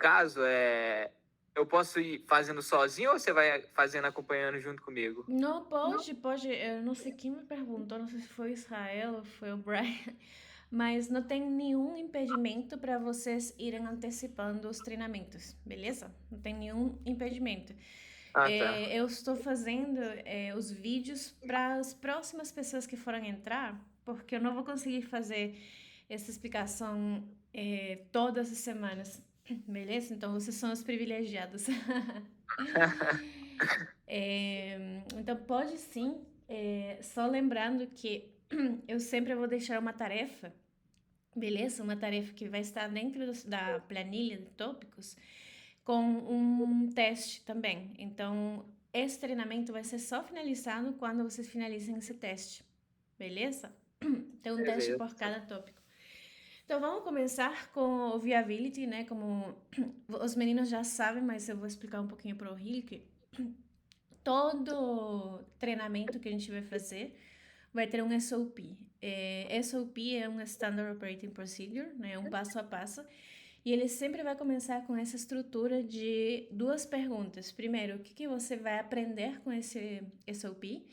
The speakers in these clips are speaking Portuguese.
caso, eu posso ir fazendo sozinho ou você vai fazendo acompanhando junto comigo? Não, pode. Eu não sei quem me perguntou, não sei se foi o Israel ou foi o Brian, mas não tem nenhum impedimento para vocês irem antecipando os treinamentos, beleza? Não tem nenhum impedimento. Ah, tá. Eu estou fazendo os vídeos para as próximas pessoas que forem entrar, porque eu não vou conseguir fazer essa explicação todas as semanas, beleza? Então vocês são os privilegiados. Então pode sim, só lembrando que eu sempre vou deixar uma tarefa, beleza? Uma tarefa que vai estar dentro da planilha de tópicos com um teste também. Então, esse treinamento vai ser só finalizado quando vocês finalizem esse teste, beleza? Tem um teste Beleza. por cada tópico. Então, vamos começar com o viability, né? Como os meninos já sabem, mas eu vou explicar um pouquinho para o Hilke. Todo treinamento que a gente vai fazer vai ter um SOP. SOP é um Standard Operating Procedure, né? Um passo a passo. E ele sempre vai começar com essa estrutura de duas perguntas. Primeiro, o que você vai aprender com esse SOP?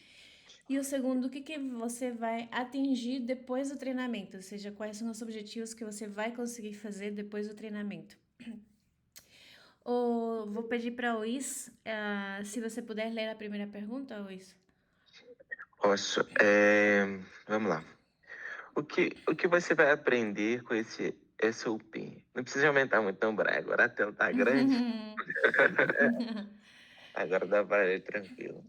E o segundo, o que você vai atingir depois do treinamento? Ou seja, quais são os objetivos que você vai conseguir fazer depois do treinamento? Vou pedir para a Luiz, se você puder ler a primeira pergunta, Luiz. Posso. Vamos lá. O que você vai aprender com esse SOP? Não precisa aumentar muito, não, Brian. Agora a tela tá grande. Agora dá para ir tranquilo.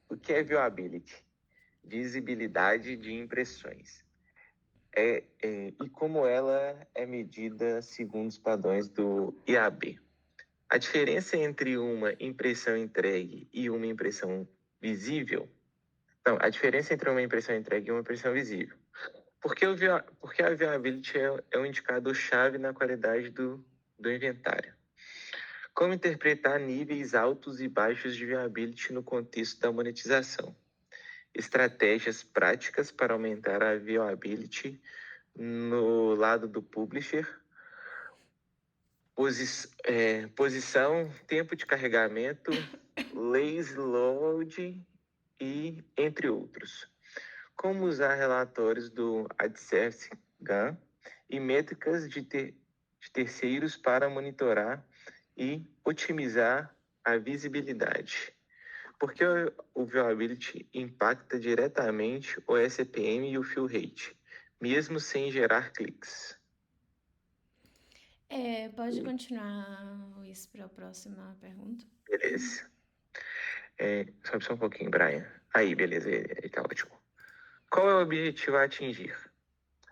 O que é viewability? Visibilidade de impressões. E como ela é medida segundo os padrões do IAB. A diferença entre uma impressão entregue e uma impressão visível. Não, a diferença entre uma impressão entregue e uma impressão visível. Porque a viewability é um indicador-chave na qualidade do inventário. Como interpretar níveis altos e baixos de viewability no contexto da monetização? Estratégias práticas para aumentar a viewability no lado do publisher. Posição, tempo de carregamento, lazy load e entre outros. Como usar relatórios do AdSense GAN e métricas de terceiros para monitorar e otimizar a visibilidade. Porque o viewability impacta diretamente o SPM e o fill rate, mesmo sem gerar cliques. Pode continuar, Luiz, para a próxima pergunta. Beleza. Só um pouquinho, Brian. Aí, beleza, ele tá ótimo. Qual é o objetivo a atingir?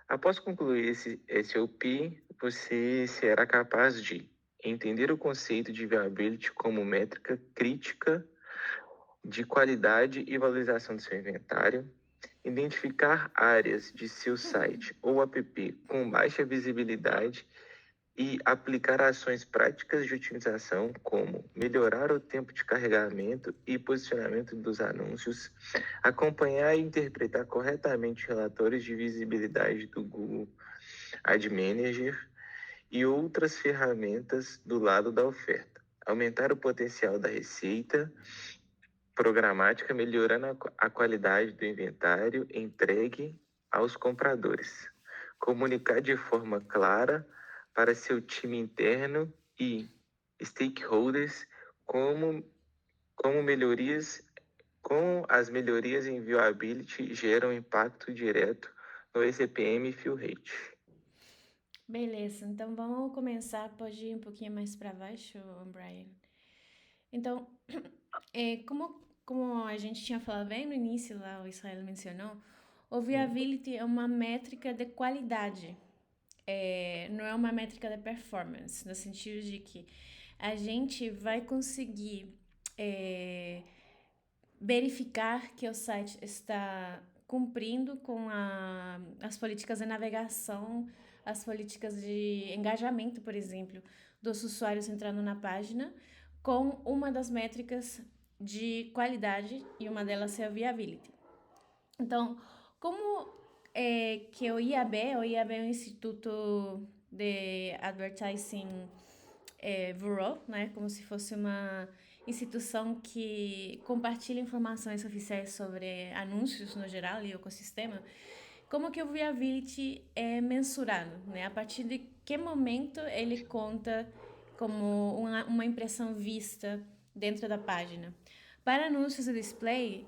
Após concluir esse OP, você será capaz de entender o conceito de viability como métrica crítica de qualidade e valorização do seu inventário, identificar áreas de seu site ou app com baixa visibilidade e aplicar ações práticas de otimização, como melhorar o tempo de carregamento e posicionamento dos anúncios, acompanhar e interpretar corretamente relatórios de visibilidade do Google Ad Manager e outras ferramentas do lado da oferta, aumentar o potencial da receita programática, melhorando a qualidade do inventário entregue aos compradores. Comunicar de forma clara para seu time interno e stakeholders como, como melhorias, como as melhorias em viewability geram impacto direto no ECPM e fill rate. Beleza, então vamos começar. Pode ir um pouquinho mais para baixo, Brian. Então, como a gente tinha falado bem no início, lá o Israel mencionou, o viability é uma métrica de qualidade, não é uma métrica de performance, no sentido de que a gente vai conseguir verificar que o site está cumprindo com as políticas de navegação, as políticas de engajamento, por exemplo, dos usuários entrando na página, com uma das métricas de qualidade e uma delas é a viability. Então, como que o IAB é o Instituto de Advertising Bureau, né? Como se fosse uma instituição que compartilha informações oficiais sobre anúncios no geral e o ecossistema. Como que o viability é mensurado, né? A partir de que momento ele conta como uma impressão vista dentro da página. Para anúncios e display,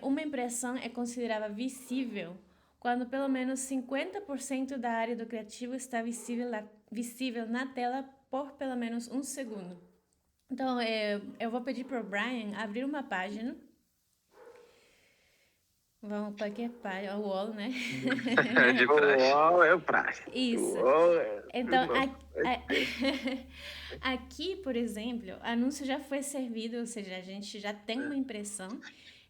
uma impressão é considerada visível quando pelo menos 50% da área do criativo está visível na tela por pelo menos um segundo. Então, eu vou pedir para o Brian abrir uma página. Vamos para que página? O wall, né? De O praxe. UOL é o praxe. Isso. O UOL é... Então, Nossa, aqui, por exemplo, o anúncio já foi servido, ou seja, a gente já tem uma impressão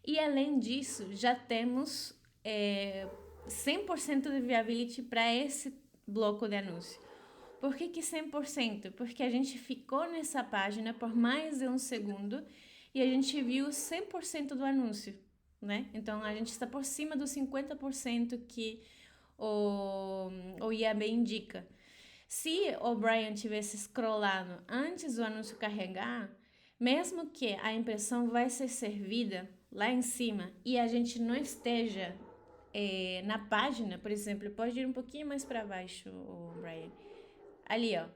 e, além disso, já temos 100% de viability para esse bloco de anúncio. Por que 100%? Porque a gente ficou nessa página por mais de um segundo e a gente viu 100% do anúncio, né? Então, a gente está por cima dos 50% que o IAB indica. Se o Brian tivesse scrollado antes do anúncio carregar, mesmo que a impressão vai ser servida lá em cima e a gente não esteja na página, por exemplo, pode ir um pouquinho mais para baixo, o Brian. Ali, ó.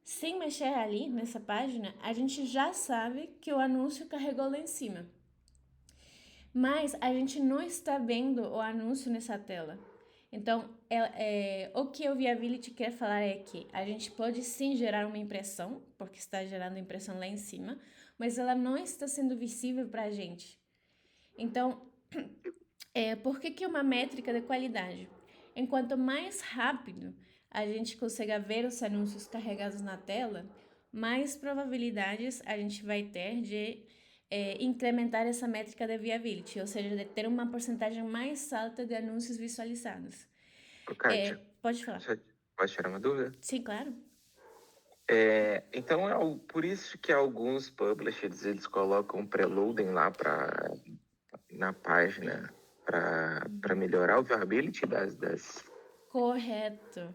Sem mexer ali nessa página, a gente já sabe que o anúncio carregou lá em cima. Mas a gente não está vendo o anúncio nessa tela. Então, o que o Viability quer falar é que a gente pode sim gerar uma impressão, porque está gerando impressão lá em cima, mas ela não está sendo visível para a gente. Então, por que é uma métrica de qualidade? Enquanto mais rápido a gente consegue ver os anúncios carregados na tela, mais probabilidades a gente vai ter de incrementar essa métrica de viability, ou seja, de ter uma porcentagem mais alta de anúncios visualizados. Kátia, Pode falar. pode tirar uma dúvida? Sim, claro. Então, por isso que alguns publishers, eles colocam preloading lá na página para melhorar o viability das... Correto.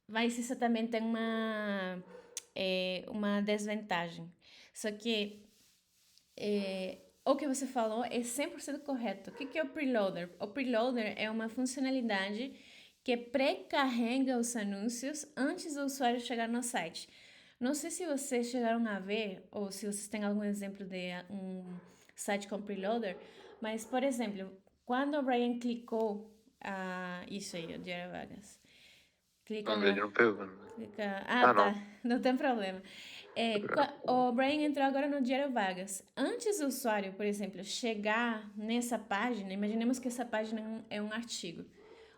Mas isso também tem uma desvantagem. Só que o que você falou é 100% correto. O que é o preloader? O preloader é uma funcionalidade que pré-carrega os anúncios antes do usuário chegar no site. Não sei se vocês chegaram a ver, ou se vocês têm algum exemplo de um site com preloader, mas, por exemplo, quando o Brian clicou, isso aí, o Diário Vagas. Clica ele não pegou. tá, não tem problema. O Brian entrou agora no Diário Vagas. Antes do usuário, por exemplo, chegar nessa página, imaginemos que essa página é um artigo.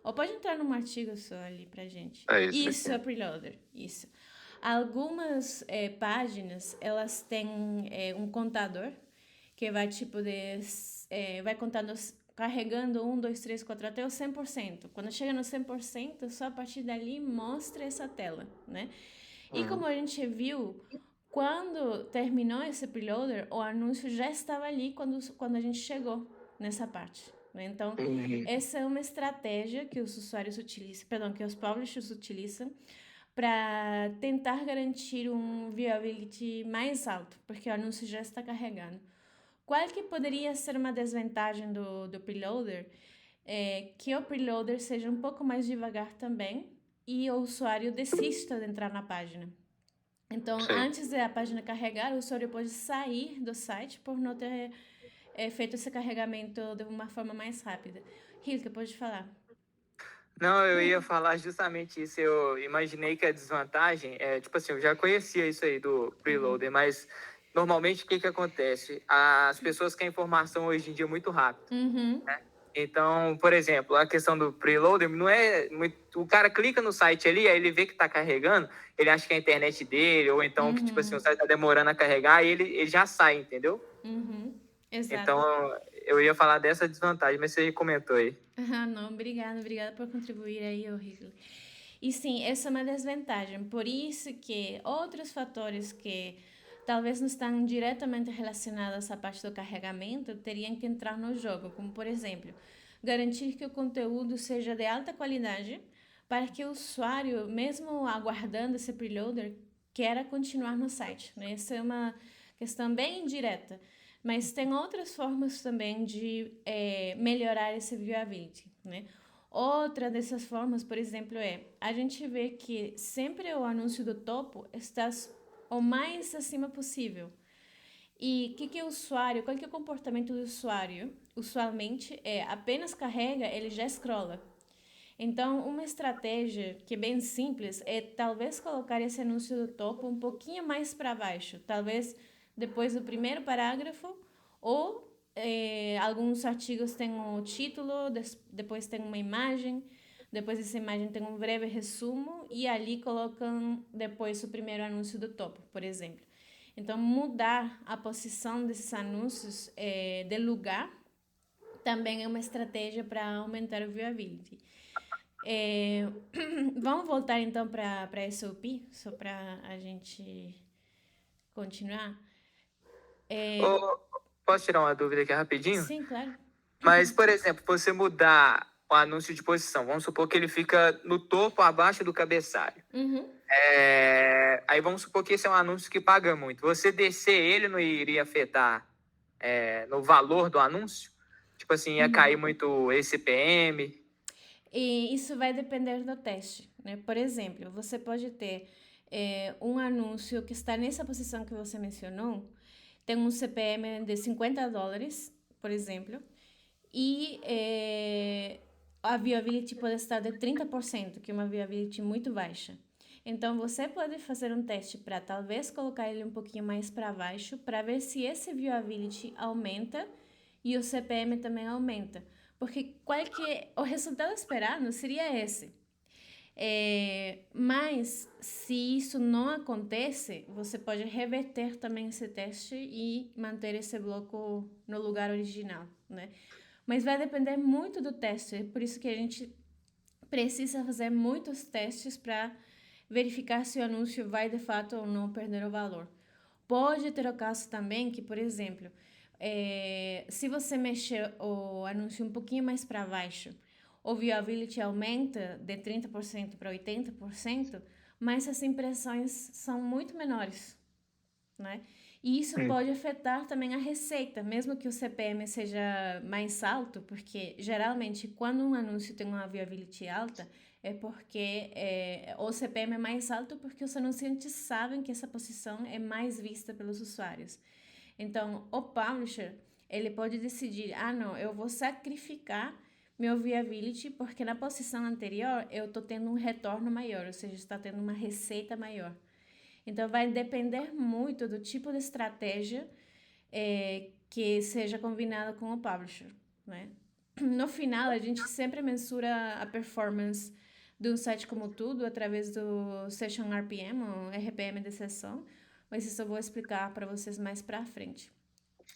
Ou pode entrar num artigo só ali pra gente. Isso é preloader, isso. Algumas páginas, elas têm um contador que vai vai contando, carregando 1, 2, 3, 4 até o 100%. Quando chega no 100%, só a partir dali mostra essa tela, né? E como a gente viu, quando terminou esse preloader, o anúncio já estava ali quando a gente chegou nessa parte. Né? Então, essa é uma estratégia que os usuários utilizam, que os publishers utilizam para tentar garantir um viability mais alto, porque o anúncio já está carregando. Qual que poderia ser uma desvantagem do preloader? Que o preloader seja um pouco mais devagar também e o usuário desista de entrar na página. Então, antes da página carregar, o usuário pode sair do site por não ter feito esse carregamento de uma forma mais rápida. Hilke, pode falar. Não, eu ia falar justamente isso. Eu imaginei que a desvantagem tipo assim, eu já conhecia isso aí do preloader, mas normalmente o que acontece? As pessoas querem informação hoje em dia muito rápido. Né? Então, por exemplo, a questão do preloader não é muito... O cara clica no site ali, aí ele vê que está carregando, ele acha que é a internet dele, ou então que tipo assim, o site está demorando a carregar, e ele já sai, entendeu? Exato. Então, eu ia falar dessa desvantagem, mas você comentou aí. Não, obrigada por contribuir aí, Hilke. E sim, essa é uma desvantagem. Por isso que outros fatores que talvez não estão diretamente relacionados à parte do carregamento teriam que entrar no jogo, como, por exemplo, garantir que o conteúdo seja de alta qualidade para que o usuário, mesmo aguardando esse preloader, queira continuar no site, né? Essa é uma questão bem indireta, mas tem outras formas também de melhorar esse viewability, né? Outra dessas formas, por exemplo, a gente vê que sempre o anúncio do topo está o mais acima possível. E o que é o usuário? Qual que é o comportamento do usuário? Usualmente apenas carrega, ele já scrolla. Então, uma estratégia que é bem simples é talvez colocar esse anúncio do topo um pouquinho mais para baixo, talvez depois do primeiro parágrafo, ou alguns artigos têm um título, depois tem uma imagem, depois dessa imagem tem um breve resumo e ali colocam depois o primeiro anúncio do topo, por exemplo. Então, mudar a posição desses anúncios de lugar também é uma estratégia para aumentar o viewability. Vamos voltar então para SOP, só para a gente continuar. Posso tirar uma dúvida aqui rapidinho? Sim, claro. Mas, por exemplo, você mudar o anúncio de posição, vamos supor que ele fica no topo, abaixo do cabeçalho. Uhum. Aí vamos supor que esse é um anúncio que paga muito. Você descer ele não iria afetar no valor do anúncio? Tipo assim, ia cair muito esse CPM? E isso vai depender do teste, né? Por exemplo, você pode ter um anúncio que está nessa posição que você mencionou, tem um CPM de $50, por exemplo, e a viewability pode estar de 30%, que é uma viewability muito baixa. Então, você pode fazer um teste para talvez colocar ele um pouquinho mais para baixo, para ver se esse viewability aumenta e o CPM também aumenta. Porque o resultado esperado seria esse. Mas, se isso não acontece, você pode reverter também esse teste e manter esse bloco no lugar original, né? Mas vai depender muito do teste, por isso que a gente precisa fazer muitos testes para verificar se o anúncio vai de fato ou não perder o valor. Pode ter o caso também que, por exemplo, se você mexer o anúncio um pouquinho mais para baixo, o viewability aumenta de 30% para 80%, mas as impressões são muito menores, né? E isso pode afetar também a receita, mesmo que o CPM seja mais alto, porque geralmente quando um anúncio tem uma viewability alta, é porque o CPM é mais alto porque os anunciantes sabem que essa posição é mais vista pelos usuários. Então, o publisher, ele pode decidir, não, eu vou sacrificar meu viewability porque na posição anterior eu estou tendo um retorno maior, ou seja, está tendo uma receita maior. Então, vai depender muito do tipo de estratégia que seja combinada com o publisher, né? No final, a gente sempre mensura a performance de um site como tudo através do Session RPM, ou RPM de sessão, mas isso eu vou explicar para vocês mais para frente.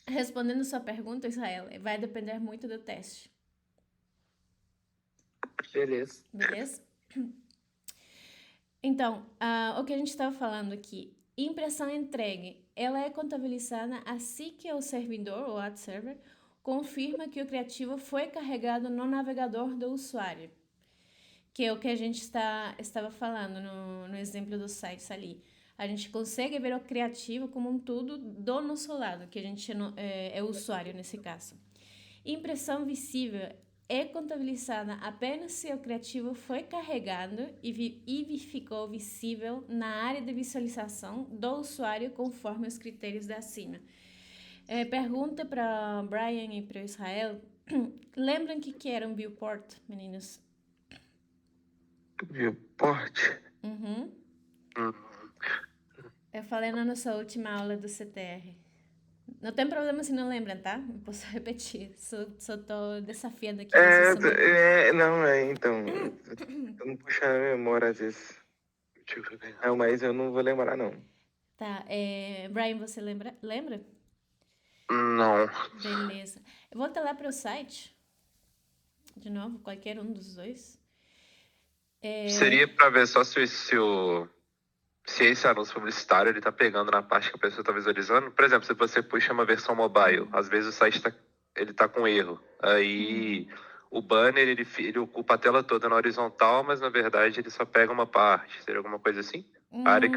Respondendo sua pergunta, Israel, vai depender muito do teste. Beleza? Então, o que a gente estava falando aqui, impressão entregue, ela é contabilizada assim que o servidor, o ad server, confirma que o criativo foi carregado no navegador do usuário, que é o que a gente estava falando no exemplo dos sites ali. A gente consegue ver o criativo como um todo do nosso lado, que a gente é o usuário nesse caso. Impressão visível é contabilizada apenas se o criativo foi carregado e ficou visível na área de visualização do usuário conforme os critérios da acima. Pergunta para Brian e para Israel. Lembram que era um viewport, meninos? Viewport? Uhum. Eu falei na nossa última aula do CTR. Não tem problema se não lembram, tá? Eu posso repetir. Só tô desafiando aqui. Então. Eu não puxo a memória às vezes. Não, mas eu não vou lembrar, não. Tá. Brian, você lembra? Não. Beleza. Eu vou até lá para o site. De novo, qualquer um dos dois. Seria para ver só se esse anúncio publicitário ele tá pegando na parte que a pessoa está visualizando. Por exemplo, se você puxa uma versão mobile, às vezes o site ele tá com erro. Aí o banner ele ocupa a tela toda na horizontal, mas na verdade ele só pega uma parte. Seria alguma coisa assim? A área que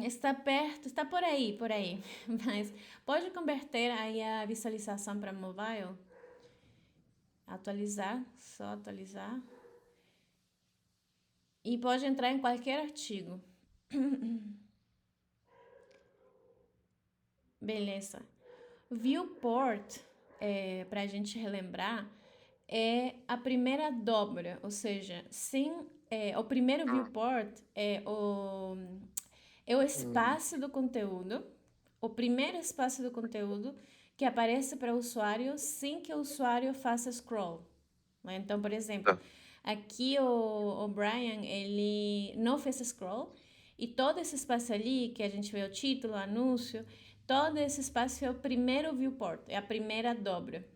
Está perto, está por aí, por aí. Mas pode converter aí a visualização para mobile? Atualizar, só atualizar. E pode entrar em qualquer artigo. Beleza. Viewport, para a gente relembrar, é a primeira dobra, ou seja, o primeiro viewport é o espaço do conteúdo, o primeiro espaço do conteúdo que aparece para o usuário sem que o usuário faça scroll. Né? Então, por exemplo, aqui o Brian, ele não fez scroll e todo esse espaço ali, que a gente vê o título, o anúncio, todo esse espaço é o primeiro viewport, é a primeira dobra.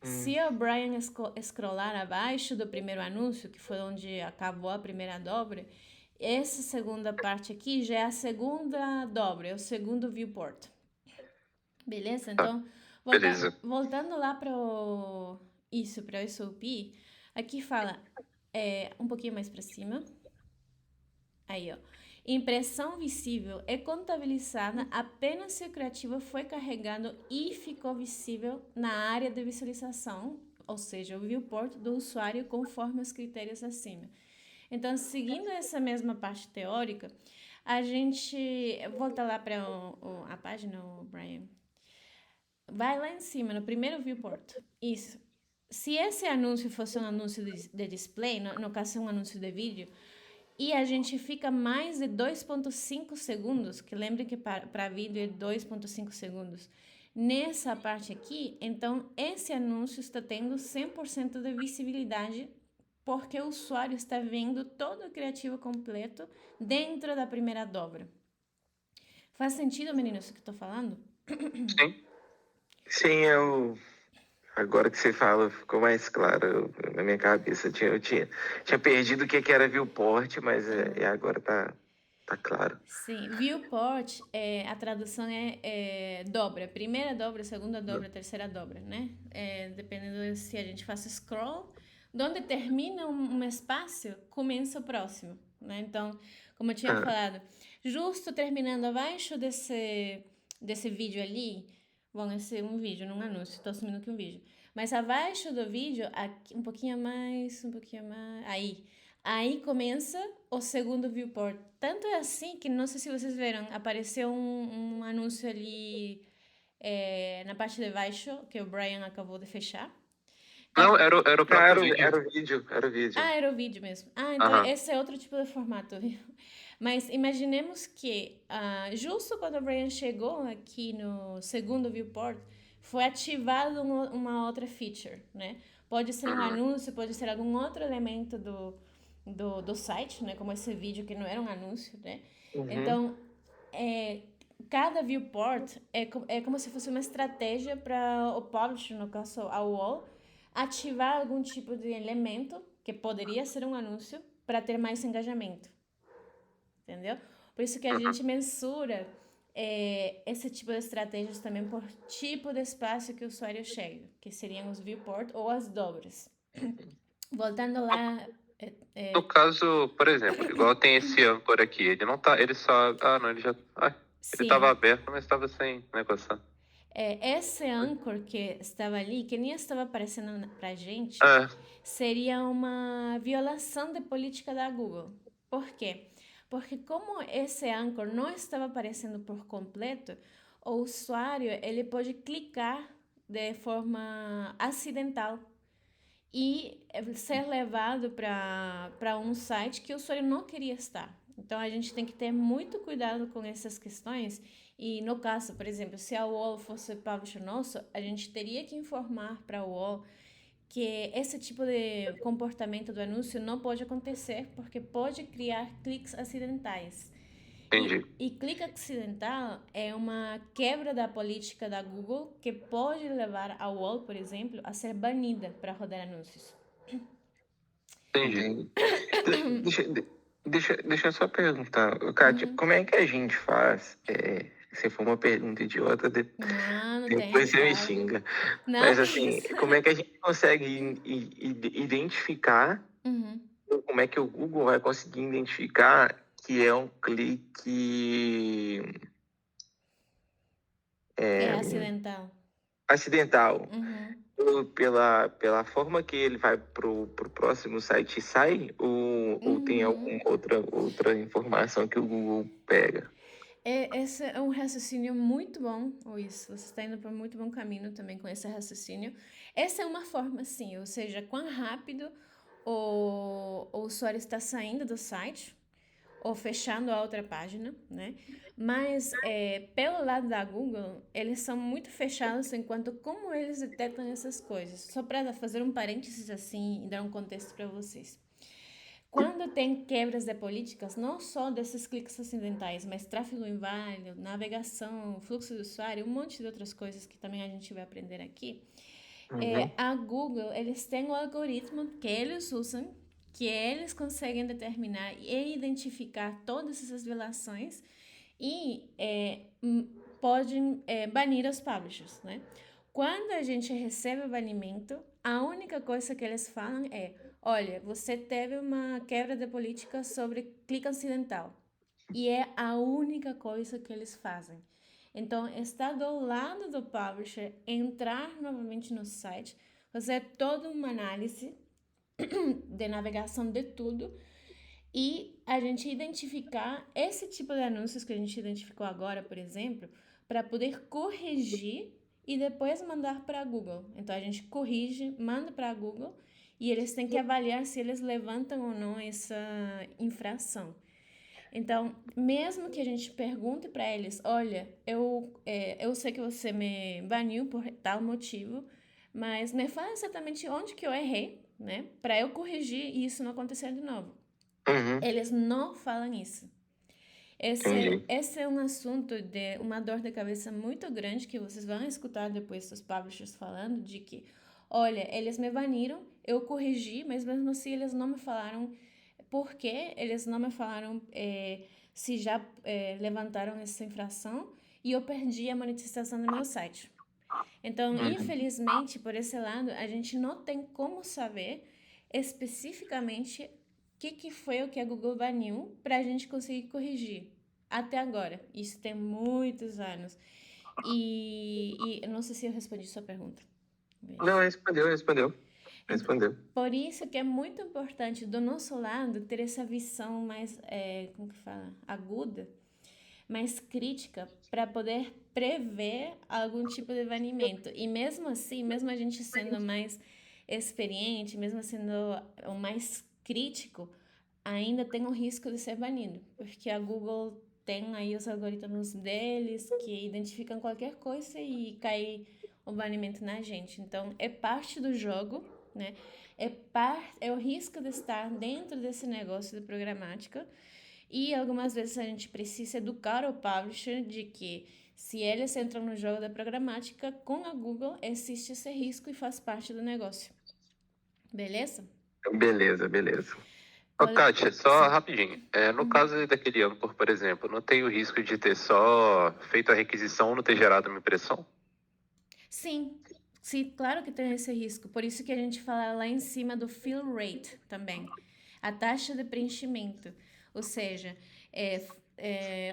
Se o Brian scrollar abaixo do primeiro anúncio, que foi onde acabou a primeira dobra, essa segunda parte aqui já é a segunda dobra, é o segundo viewport. Beleza? Então, beleza. voltando lá para o SOP, aqui fala um pouquinho mais para cima. Aí, ó. Impressão visível é contabilizada apenas se o criativo foi carregado e ficou visível na área de visualização, ou seja, o viewport do usuário conforme os critérios acima. Então, seguindo essa mesma parte teórica, a gente volta lá para a página, Brian. Vai lá em cima, no primeiro viewport. Isso. Se esse anúncio fosse um anúncio de display, no caso um anúncio de vídeo, e a gente fica mais de 2,5 segundos, que lembre que para vídeo é 2,5 segundos, nessa parte aqui, então esse anúncio está tendo 100% de visibilidade porque o usuário está vendo todo o criativo completo dentro da primeira dobra. Faz sentido, meninos, isso que eu estou falando? Sim. Sim, agora que você fala, ficou mais claro na minha cabeça. Eu tinha perdido o que era viewport, mas agora tá claro. Sim, viewport, a tradução é dobra. Primeira dobra, segunda dobra, terceira dobra, né? Dependendo se a gente faz scroll, onde termina um espaço, começa o próximo, né? Então, como eu tinha falado, justo terminando abaixo desse vídeo ali, bom, esse é um vídeo, não um anúncio, estou assumindo que é um vídeo. Mas abaixo do vídeo, aqui, um pouquinho mais, aí começa o segundo viewport. Tanto é assim que, não sei se vocês viram, apareceu um anúncio ali na parte de baixo, que o Brian acabou de fechar. Não, era o próprio vídeo. Era o vídeo. Ah, era o vídeo mesmo. Ah, então esse é outro tipo de formato, viu? Mas imaginemos que, justo quando o Brian chegou aqui no segundo viewport, foi ativado uma outra feature, né? Pode ser um anúncio, pode ser algum outro elemento do site, né? Como esse vídeo que não era um anúncio, né? Então, cada viewport é como se fosse uma estratégia para o publisher, no caso a wall, ativar algum tipo de elemento, que poderia ser um anúncio, para ter mais engajamento. Entendeu? Por isso que a gente mensura esse tipo de estratégias também por tipo de espaço que o usuário chega, que seriam os viewport ou as dobras. Voltando lá... No caso, por exemplo, igual tem esse âncora aqui, ele não tá, ele só, ele já, ele estava aberto, mas estava sem negociar. Esse anchor que estava ali, que nem estava aparecendo pra gente, seria uma violação de política da Google. Por quê? Porque como esse anchor não estava aparecendo por completo, o usuário ele pode clicar de forma acidental e ser levado para um site que o usuário não queria estar. Então, a gente tem que ter muito cuidado com essas questões. E, no caso, por exemplo, se a UOL fosse publisher nosso, a gente teria que informar para a UOL que esse tipo de comportamento do anúncio não pode acontecer, porque pode criar cliques acidentais. Entendi. E clique acidental é uma quebra da política da Google que pode levar a UOL, por exemplo, a ser banida para rodar anúncios. Entendi. Deixa eu só perguntar, Kátia, como é que a gente faz Se for uma pergunta idiota, Não tem depois você me caso. xinga. Não, Mas que assim, isso. como é que a gente consegue identificar, Uhum. como é que o Google vai conseguir identificar que é um clique É acidental. acidental? Uhum. Ou pela forma que ele vai pro próximo site e sai? Ou tem Uhum. alguma outra informação que o Google pega? Esse é um raciocínio muito bom, ou isso, você está indo para muito bom caminho também com esse raciocínio. Essa é uma forma, sim, ou seja, quão rápido o usuário está saindo do site ou fechando a outra página, né? Mas pelo lado da Google, eles são muito fechados enquanto como eles detectam essas coisas. Só para fazer um parênteses assim e dar um contexto para vocês. Quando tem quebras de políticas, não só desses cliques acidentais, mas tráfego inválido, navegação, fluxo do usuário, um monte de outras coisas que também a gente vai aprender aqui, a Google, eles têm um algoritmo que eles usam, que eles conseguem determinar e identificar todas essas violações e podem banir os publishers, né? Quando a gente recebe o banimento, a única coisa que eles falam é: olha, você teve uma quebra de política sobre clique acidental. E é a única coisa que eles fazem. Então, está do lado do publisher, entrar novamente no site, fazer toda uma análise de navegação de tudo e a gente identificar esse tipo de anúncios que a gente identificou agora, por exemplo, para poder corrigir e depois mandar para a Google. Então a gente corrige, manda para a Google e eles têm que avaliar se eles levantam ou não essa infração. Então, mesmo que a gente pergunte para eles, olha, eu sei que você me baniu por tal motivo, mas me fala exatamente onde que eu errei, né? Para eu corrigir e isso não acontecer de novo. Uhum, Eles não falam isso. entendi. Esse é um assunto de uma dor de cabeça muito grande que vocês vão escutar depois dos publishers falando de que, olha, eles me baniram, eu corrigi, mas mesmo assim eles não me falaram por quê, eles não me falaram se já levantaram essa infração e eu perdi a monetização do meu site. Então, infelizmente, por esse lado, a gente não tem como saber especificamente que foi o que a Google baniu para a gente conseguir corrigir. Até agora. Isso tem muitos anos. E eu não sei se eu respondi sua pergunta. Não, respondeu. Por isso que é muito importante do nosso lado ter essa visão mais, como que fala, aguda, mais crítica para poder prever algum tipo de banimento. E mesmo assim, mesmo a gente sendo mais experiente, mesmo sendo o mais crítico, ainda tem o risco de ser banido, porque a Google tem aí os algoritmos deles que identificam qualquer coisa e cai o banimento na gente. Então, é parte do jogo, né? É o risco de estar dentro desse negócio de programática e algumas vezes a gente precisa educar o publisher de que se eles entram no jogo da programática, com a Google existe esse risco e faz parte do negócio. Beleza? Beleza. Ô, Kátia, só Sim. rapidinho. No caso daquele Anchor, por exemplo, não tem o risco de ter só feito a requisição ou não ter gerado uma impressão? Sim, claro que tem esse risco. Por isso que a gente fala lá em cima do fill rate também. A taxa de preenchimento. Ou seja,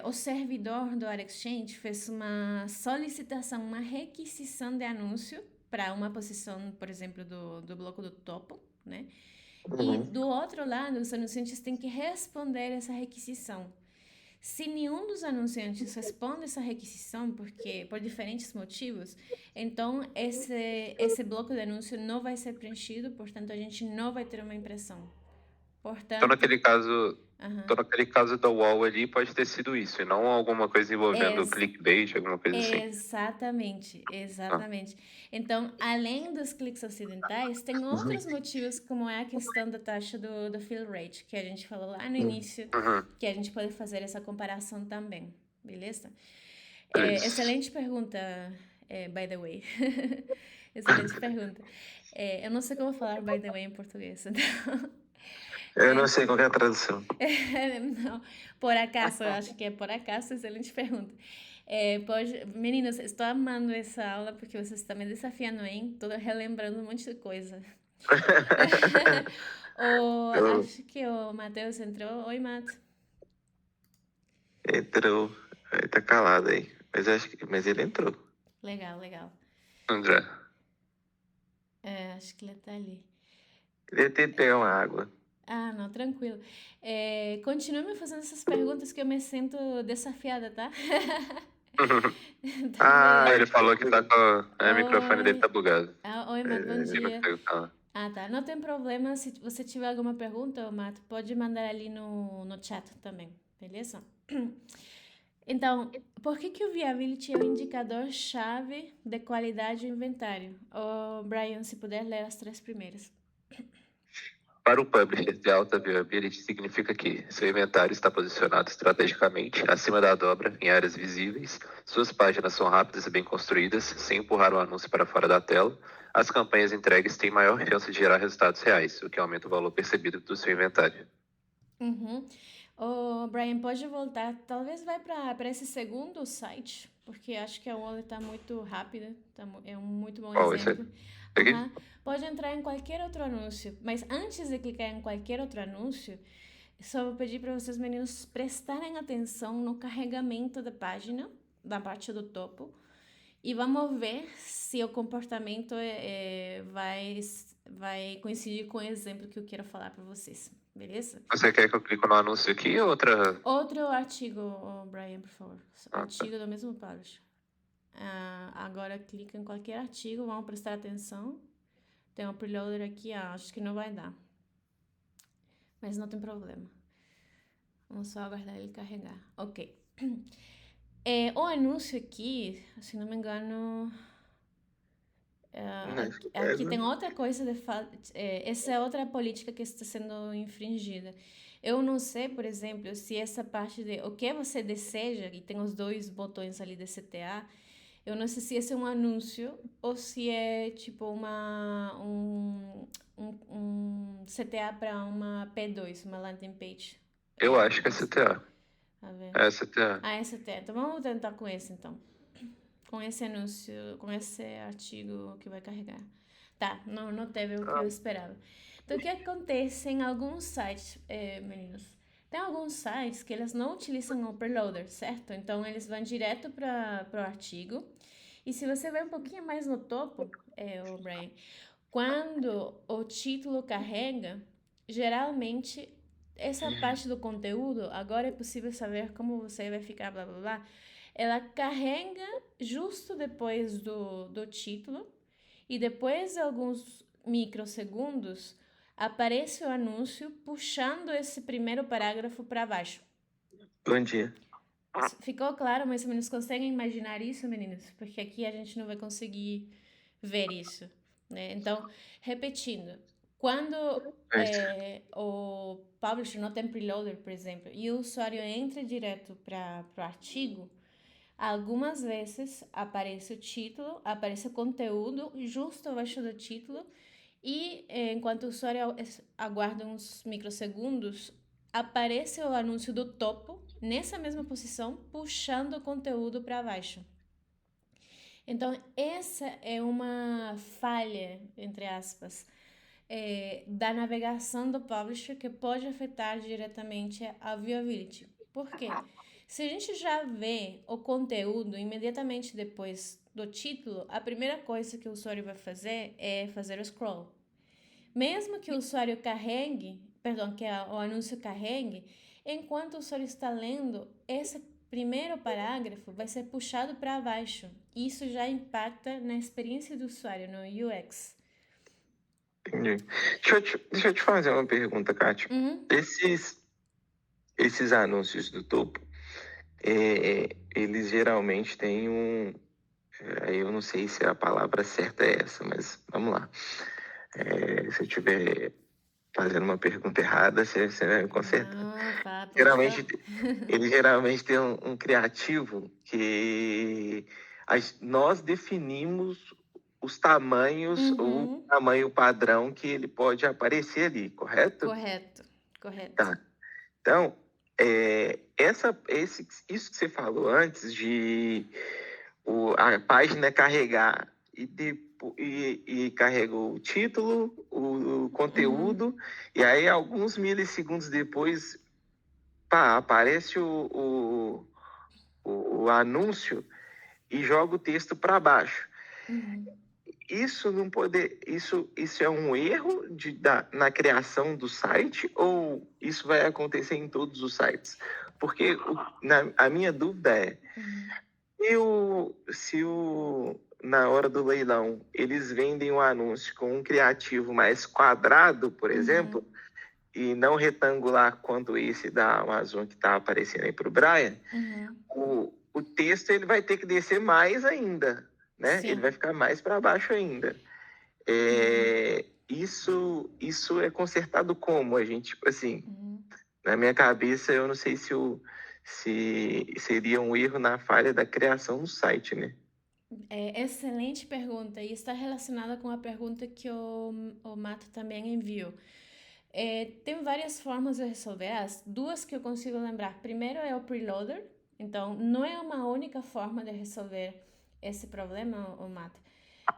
o servidor do ArcExchange fez uma solicitação, uma requisição de anúncio para uma posição, por exemplo, do bloco do topo, né? E do outro lado, os anunciantes têm que responder essa requisição. Se nenhum dos anunciantes responde essa requisição, porque por diferentes motivos, então esse bloco de anúncio não vai ser preenchido, portanto a gente não vai ter uma impressão. Então, Portanto, naquele caso, aham. então, naquele caso da UOL ali, pode ter sido isso, e não alguma coisa envolvendo Ex- clickbait, alguma coisa assim. Exatamente. Então, além dos cliques acidentais, tem outros motivos, como é a questão da taxa do fill rate, que a gente falou lá no início, que a gente pode fazer essa comparação também, beleza? Beleza. Excelente pergunta, by the way. Excelente pergunta. Eu não sei como falar by the way em português, então... Eu não sei qual que é a tradução. Não, por acaso, eu acho que é por acaso, excelente pergunta. Meninos, estou amando essa aula porque vocês estão me desafiando, hein? Estou relembrando um monte de coisa. Acho que o Matheus entrou. Oi, Matheus. Entrou. Ele tá calado aí. Mas ele entrou. Legal, legal. André. Acho que ele tá ali. Ele tenta pegar uma água. Ah, não, tranquilo. Continue me fazendo essas perguntas que eu me sinto desafiada, tá? Ele falou que tá com o microfone dele tá bugado. Oi, Mato, bom Ele não dia. consegue falar. Tá. Não tem problema. Se você tiver alguma pergunta, Mato, pode mandar ali no chat também, beleza? Então, por que o Viability é o indicador-chave de qualidade do inventário? Brian, se puder ler as 3 primeiras. Para o publisher de alta viability, significa que seu inventário está posicionado estrategicamente acima da dobra, em áreas visíveis, suas páginas são rápidas e bem construídas, sem empurrar o anúncio para fora da tela, as campanhas entregues têm maior chance de gerar resultados reais, o que aumenta o valor percebido do seu inventário. Brian, pode voltar. Talvez vai para esse segundo site, porque acho que a aula está muito rápida. É um muito bom exemplo. Aqui? Pode entrar em qualquer outro anúncio, mas antes de clicar em qualquer outro anúncio, só vou pedir para vocês, meninos, prestarem atenção no carregamento da página, da parte do topo, e vamos ver se o comportamento vai coincidir com o exemplo que eu quero falar para vocês, beleza? Você quer que eu clique no anúncio aqui ou outra? Outro artigo, Brian, por favor. Artigo do mesmo publisher. Agora clica em qualquer artigo, vamos prestar atenção. Tem um preloader aqui, acho que não vai dar. Mas não tem problema. Vamos só aguardar ele carregar. Ok. O anúncio aqui, se não me engano... aqui tem outra coisa essa é outra política que está sendo infringida. Eu não sei, por exemplo, se essa parte de o que você deseja, e tem os 2 botões ali de CTA, eu não sei se esse é um anúncio ou se é tipo um CTA para uma P2, uma landing page. Eu acho que é CTA. Tá vendo? É CTA. É CTA. Então vamos tentar com esse, então. Com esse anúncio, com esse artigo que vai carregar. Tá, não teve o que eu esperava. Então, o que acontece em alguns sites, meninos? Tem alguns sites que eles não utilizam o preloader, certo? Então, eles vão direto para o artigo. E se você ver um pouquinho mais no topo, Brian, quando o título carrega, geralmente, essa parte do conteúdo, agora é possível saber como você vai ficar, blá, blá, blá, ela carrega justo depois do título e depois de alguns microsegundos aparece o anúncio puxando esse primeiro parágrafo para baixo. Bom dia. Ficou claro, mais ou menos? Conseguem imaginar isso, meninos? Porque aqui a gente não vai conseguir ver isso, né? Então, repetindo, quando o publisher não tem preloader, por exemplo, e o usuário entra direto para o artigo, algumas vezes aparece o título, aparece o conteúdo justo abaixo do título e enquanto o usuário aguarda uns microsegundos, aparece o anúncio do topo nessa mesma posição, puxando o conteúdo para baixo. Então, essa é uma falha, entre aspas, da navegação do publisher que pode afetar diretamente a viewability. Por quê? Se a gente já vê o conteúdo imediatamente depois do título, a primeira coisa que o usuário vai fazer é fazer o scroll. Mesmo que o usuário que o anúncio carregue, enquanto o usuário está lendo, esse primeiro parágrafo vai ser puxado para baixo. Isso já impacta na experiência do usuário, no UX. Entendi. Deixa eu te fazer uma pergunta, Kátia. Esses anúncios do topo, eles geralmente têm eu não sei se a palavra certa é essa, mas vamos lá. Se eu estiver fazendo uma pergunta errada, você vai me consertar. Ele geralmente tem um criativo que nós definimos os tamanhos ou o tamanho padrão que ele pode aparecer ali, correto? Correto. Correto. Tá. Então, isso que você falou antes de a página carregar e carregou o título, o conteúdo, e aí alguns milissegundos depois, pá, aparece o anúncio e joga o texto para baixo. Isso não poder, isso é um erro na criação do site ou isso vai acontecer em todos os sites? Porque a minha dúvida é, na hora do leilão eles vendem um anúncio com um criativo mais quadrado, por exemplo, e não retangular quanto esse da Amazon que está aparecendo aí para o Brian, o texto ele vai ter que descer mais ainda, né? Sim. Ele vai ficar mais para baixo ainda. Isso é consertado como? A gente, tipo assim, na minha cabeça, eu não sei se seria um erro na falha da criação do site, né? Excelente pergunta, e está relacionada com a pergunta que o Mato também enviou. Tem várias formas de resolver, as duas que eu consigo lembrar. Primeiro é o preloader, então não é uma única forma de resolver esse problema, o Mato.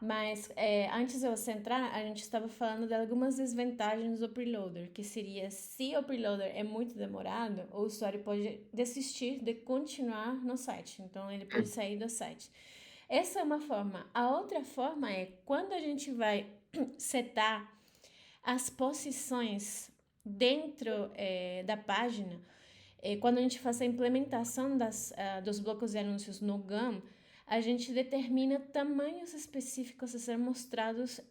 Mas antes de você entrar, a gente estava falando de algumas desvantagens do preloader, que seria se o preloader é muito demorado, o usuário pode desistir de continuar no site, então ele pode sair do site. Essa é uma forma. A outra forma é quando a gente vai setar as posições dentro da página, quando a gente faz a implementação dos blocos de anúncios no GAM, a gente determina tamanhos específicos a ser mostrados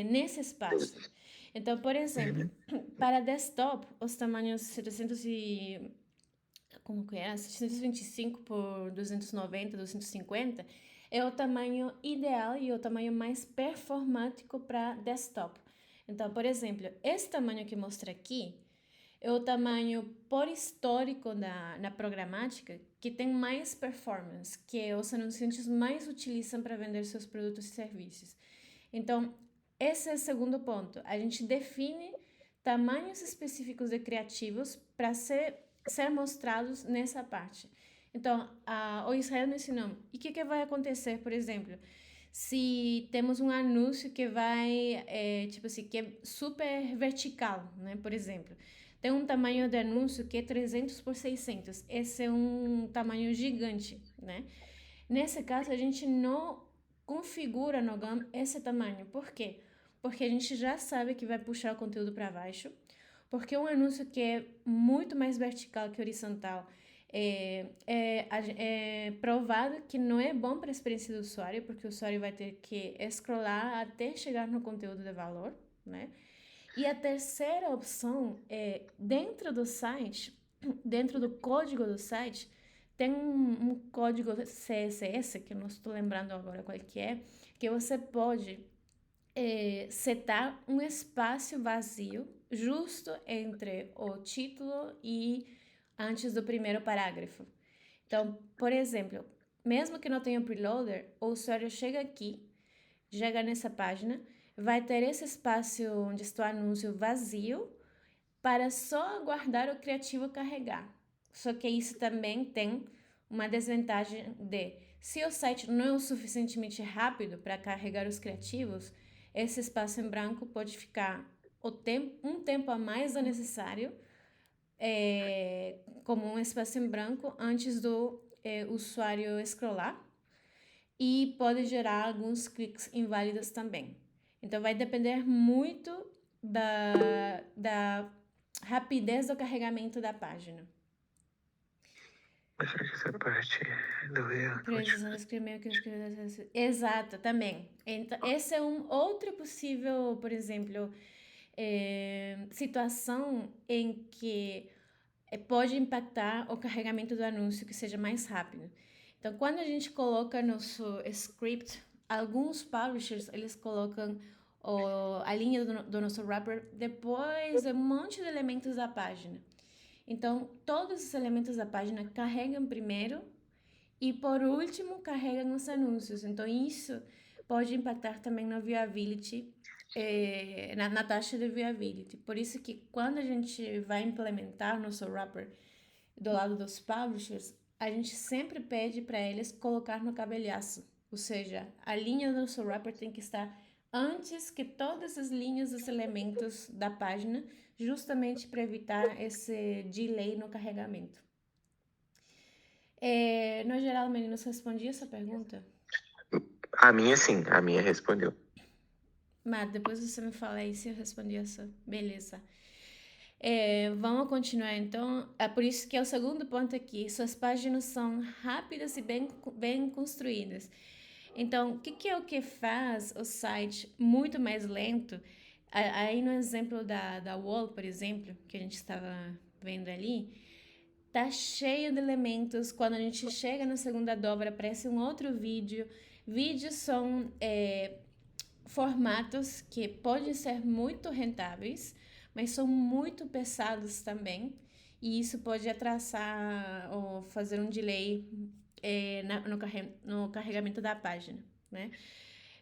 nesse espaço. Então, por exemplo, para desktop, os tamanhos 725 por 290, 250 é o tamanho ideal e o tamanho mais performático para desktop. Então, por exemplo, esse tamanho que mostra aqui é o tamanho por histórico na programática que tem mais performance, que os anunciantes mais utilizam para vender seus produtos e serviços. Então, esse é o segundo ponto. A gente define tamanhos específicos de criativos para ser mostrados nessa parte. Então, o Israel me ensinou. E o que vai acontecer, por exemplo, se temos um anúncio que vai, tipo assim, que é super vertical, né? Por exemplo, tem um tamanho de anúncio que é 300 por 600. Esse é um tamanho gigante, né? Nesse caso, a gente não configura no GAM esse tamanho. Por quê? Porque a gente já sabe que vai puxar o conteúdo para baixo, porque um anúncio que é muito mais vertical que horizontal é provado que não é bom para a experiência do usuário, porque o usuário vai ter que scrollar até chegar no conteúdo de valor, né? E a terceira opção é, dentro do site, dentro do código do site, tem um código CSS, que eu não estou lembrando agora qual que você pode setar um espaço vazio justo entre o título e antes do primeiro parágrafo. Então, por exemplo, mesmo que não tenha preloader, o usuário chega aqui, chega nessa página, vai ter esse espaço onde está o anúncio vazio para só aguardar o criativo carregar. Só que isso também tem uma desvantagem de, se o site não é o suficientemente rápido para carregar os criativos, esse espaço em branco pode ficar um tempo a mais do necessário, como um espaço em branco antes do usuário scrollar, e pode gerar alguns cliques inválidos também. Então, vai depender muito da rapidez do carregamento da página. Essa parte do erro. Precisando escrever o que eu escrevi. Exato, também. Então, esse é um outro possível, por exemplo, situação em que pode impactar o carregamento do anúncio que seja mais rápido. Então, quando a gente coloca nosso script, alguns publishers, eles colocam a linha do nosso wrapper depois de um monte de elementos da página. Então, todos os elementos da página carregam primeiro e, por último, carregam os anúncios. Então, isso pode impactar também na viewability na taxa de viability. Por isso que quando a gente vai implementar nosso wrapper do lado dos publishers, a gente sempre pede para eles colocar no cabelhaço. Ou seja, a linha do nosso wrapper tem que estar antes que todas as linhas dos elementos da página, justamente para evitar esse delay no carregamento. No geral, meninos, respondi essa pergunta? A minha, sim. A minha respondeu. Mas depois você me fala aí se eu respondi essa. Beleza. Vamos continuar então. É por isso que é o segundo ponto aqui. Suas páginas são rápidas e bem construídas. Então, o que é o que faz o site muito mais lento? Aí no exemplo da Wall, por exemplo, que a gente estava vendo ali, tá cheio de elementos. Quando a gente chega na segunda dobra, aparece um outro vídeo. Vídeos são formatos que podem ser muito rentáveis, mas são muito pesados também. E isso pode atrasar ou fazer um delay no carregamento da página, né?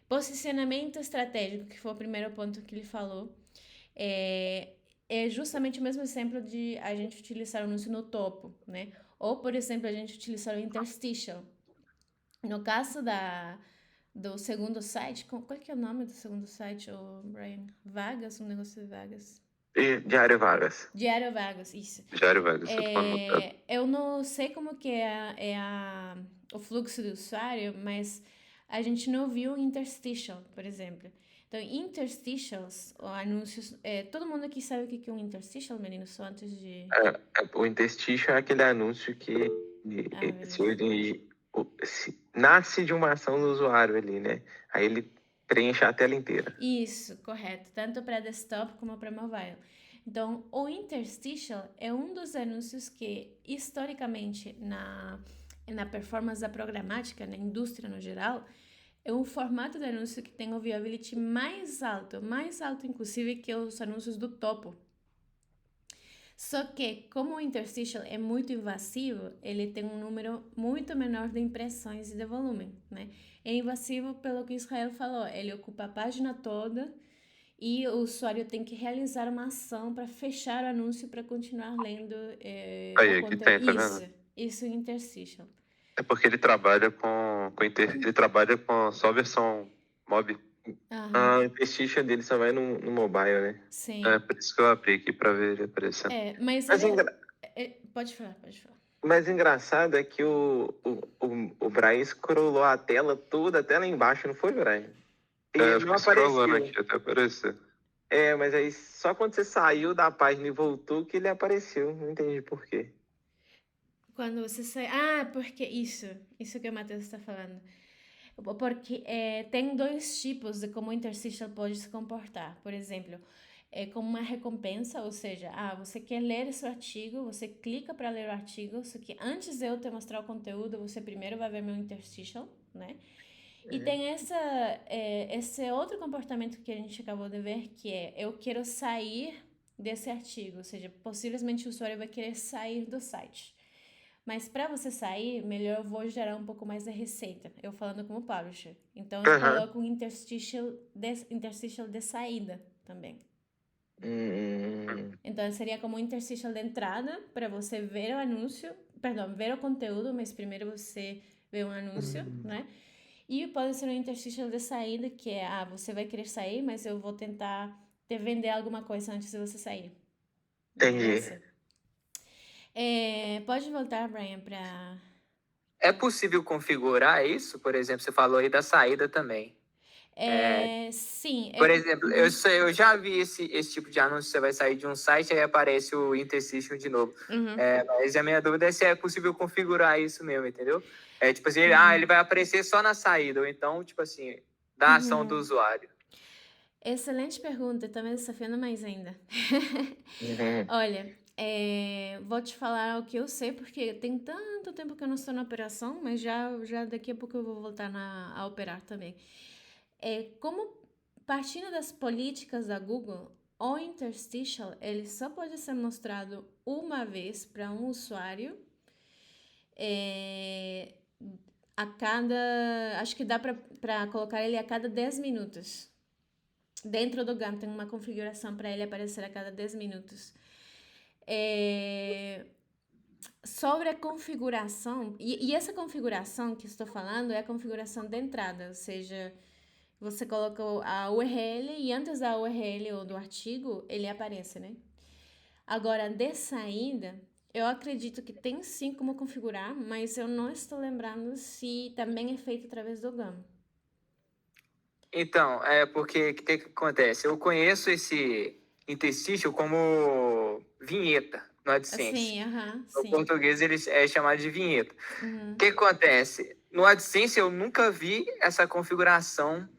Posicionamento estratégico, que foi o primeiro ponto que ele falou, é justamente o mesmo exemplo de a gente utilizar o anúncio no topo, né? Ou, por exemplo, a gente utilizar o interstitial. No caso do segundo site, qual que é o nome do segundo site, Brian? Vagas? Um negócio de vagas. E Diário Vargas. Diário Vagas, isso. Diário Vagas, Eu não sei como que o fluxo do usuário, mas a gente não viu interstitial, por exemplo. Então, interstitials, ou anúncios... todo mundo aqui sabe o que é um interstitial, menino? Só antes de... O interstitial é aquele anúncio que beleza. nasce de uma ação do usuário ali, né? Aí ele preenche a tela inteira. Isso, correto. Tanto para desktop como para mobile. Então, o interstitial é um dos anúncios que, historicamente, na performance da programática, na indústria no geral, é um formato de anúncio que tem o viability mais alto inclusive que os anúncios do topo. Só que, como o interstitial é muito invasivo, ele tem um número muito menor de impressões e de volume, né? É invasivo pelo que Israel falou, ele ocupa a página toda e o usuário tem que realizar uma ação para fechar o anúncio para continuar lendo Aí, o aqui conteúdo. tem, tá vendo? Isso é interstitial. É porque ele trabalha ele trabalha com só a versão mob. O interstitial dele só vai no mobile, né? Sim. Por isso que eu abri aqui pra ver ele aparecendo. Mas Mas pode falar. Mas engraçado é que o Brian scrollou a tela toda até lá embaixo, não foi, Brian? E Eu ele não fiquei scrollando apareceu. aqui até aparecer. Mas aí só quando você saiu da página e voltou que ele apareceu. Não entendi por quê. Quando você sai... porque isso que o Matheus está falando. Porque tem dois tipos de como o interstitial pode se comportar. Por exemplo, como uma recompensa, ou seja, você quer ler esse artigo, você clica para ler o artigo, só que antes de eu te mostrar o conteúdo, você primeiro vai ver meu interstitial, né? E tem esse outro comportamento que a gente acabou de ver, que é eu quero sair desse artigo, ou seja, possivelmente o usuário vai querer sair do site. Mas para você sair, melhor eu vou gerar um pouco mais de receita. Eu falando como publisher. Então eu coloco um interstitial de saída também. Então seria como um interstitial de entrada para você ver o anúncio, ver o conteúdo, mas primeiro você vê um anúncio, né? E pode ser um interstitial de saída, que é, você vai querer sair, mas eu vou tentar te vender alguma coisa antes de você sair. Entendi. Pode voltar, Brian, para... É possível configurar isso? Por exemplo, você falou aí da saída também. Sim. Por exemplo, eu já vi esse tipo de anúncio, você vai sair de um site e aí aparece o interstitial de novo. Mas a minha dúvida é se é possível configurar isso mesmo, entendeu? Tipo assim, ele vai aparecer só na saída, ou então, tipo assim, da ação do usuário. Excelente pergunta, tá me desafiando mais ainda. Olha, vou te falar o que eu sei, porque tem tanto tempo que eu não estou na operação, mas já daqui a pouco eu vou voltar a operar também. Como partindo das políticas da Google, o interstitial ele só pode ser mostrado uma vez para um usuário acho que dá para colocar ele a cada 10 minutos. dentro do GAN tem uma configuração para ele aparecer a cada 10 minutos. Sobre a configuração, e essa configuração que estou falando é a configuração de entrada, ou seja, você colocou a URL e antes da URL ou do artigo, ele aparece, né? Agora, de saída, eu acredito que tem sim como configurar, mas eu não estou lembrando se também é feito através do GAN. Então, porque o que acontece? Eu conheço esse interstitial como vinheta no AdSense. Sim, No sim. português ele é chamado de vinheta. Uhum. O que acontece? No AdSense eu nunca vi essa configuração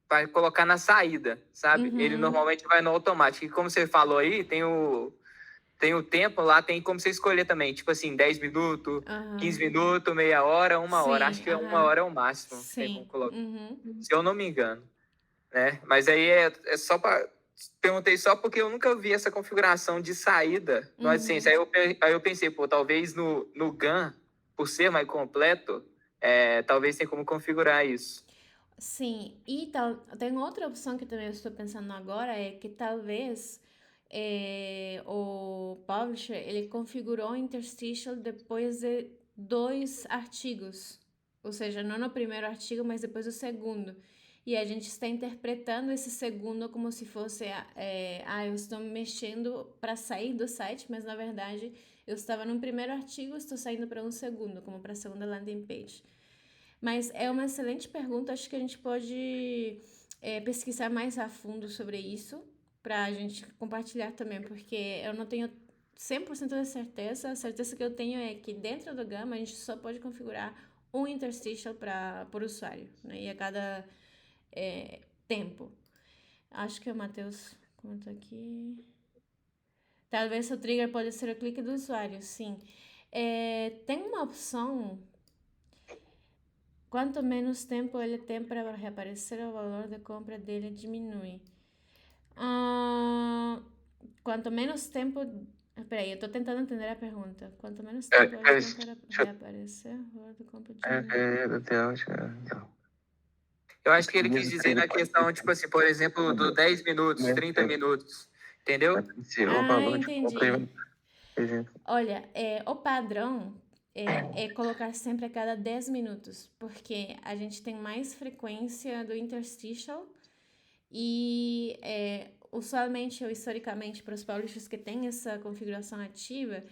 para colocar na saída, sabe? Ele normalmente vai no automático. E como você falou aí, tem o tempo lá, tem como você escolher também. Tipo assim, 10 minutos, 15 minutos, meia hora, uma hora. Acho que uma hora é o máximo. Tem como Sim. colocar. Se eu não me engano. Né? Mas aí é só para... Perguntei só porque eu nunca vi essa configuração de saída no AdSense. Aí eu pensei, pô, talvez no GAN, por ser mais completo, talvez tenha como configurar isso. Sim, e tem outra opção que também eu estou pensando agora, é que talvez o publisher, ele configurou o interstitial depois de 2 artigos, ou seja, não no primeiro artigo, mas depois do segundo. E a gente está interpretando esse segundo como se fosse, eu estou mexendo para sair do site, mas na verdade eu estava no primeiro artigo, estou saindo para um segundo, como para a segunda landing page. Mas é uma excelente pergunta, acho que a gente pode pesquisar mais a fundo sobre isso, para a gente compartilhar também, porque eu não tenho 100% de certeza, a certeza que eu tenho é que dentro do Gamma a gente só pode configurar um interstitial por usuário, né? E a cada tempo. Acho que o Matheus comentou aqui. Talvez o trigger pode ser o clique do usuário, sim. Tem uma opção. Quanto menos tempo ele tem para reaparecer, o valor da compra dele diminui. Quanto menos tempo... Peraí, eu tô tentando entender a pergunta. Quanto menos tempo ele tem para reaparecer, o valor da compra diminui. Eu acho que ele quis dizer na questão, tipo assim, por exemplo, do 10 minutos, 30 minutos. Entendeu? Entendi. Olha, o padrão é colocar sempre a cada 10 minutos, porque a gente tem mais frequência do interstitial e usualmente ou historicamente para os publishers que têm essa configuração ativa,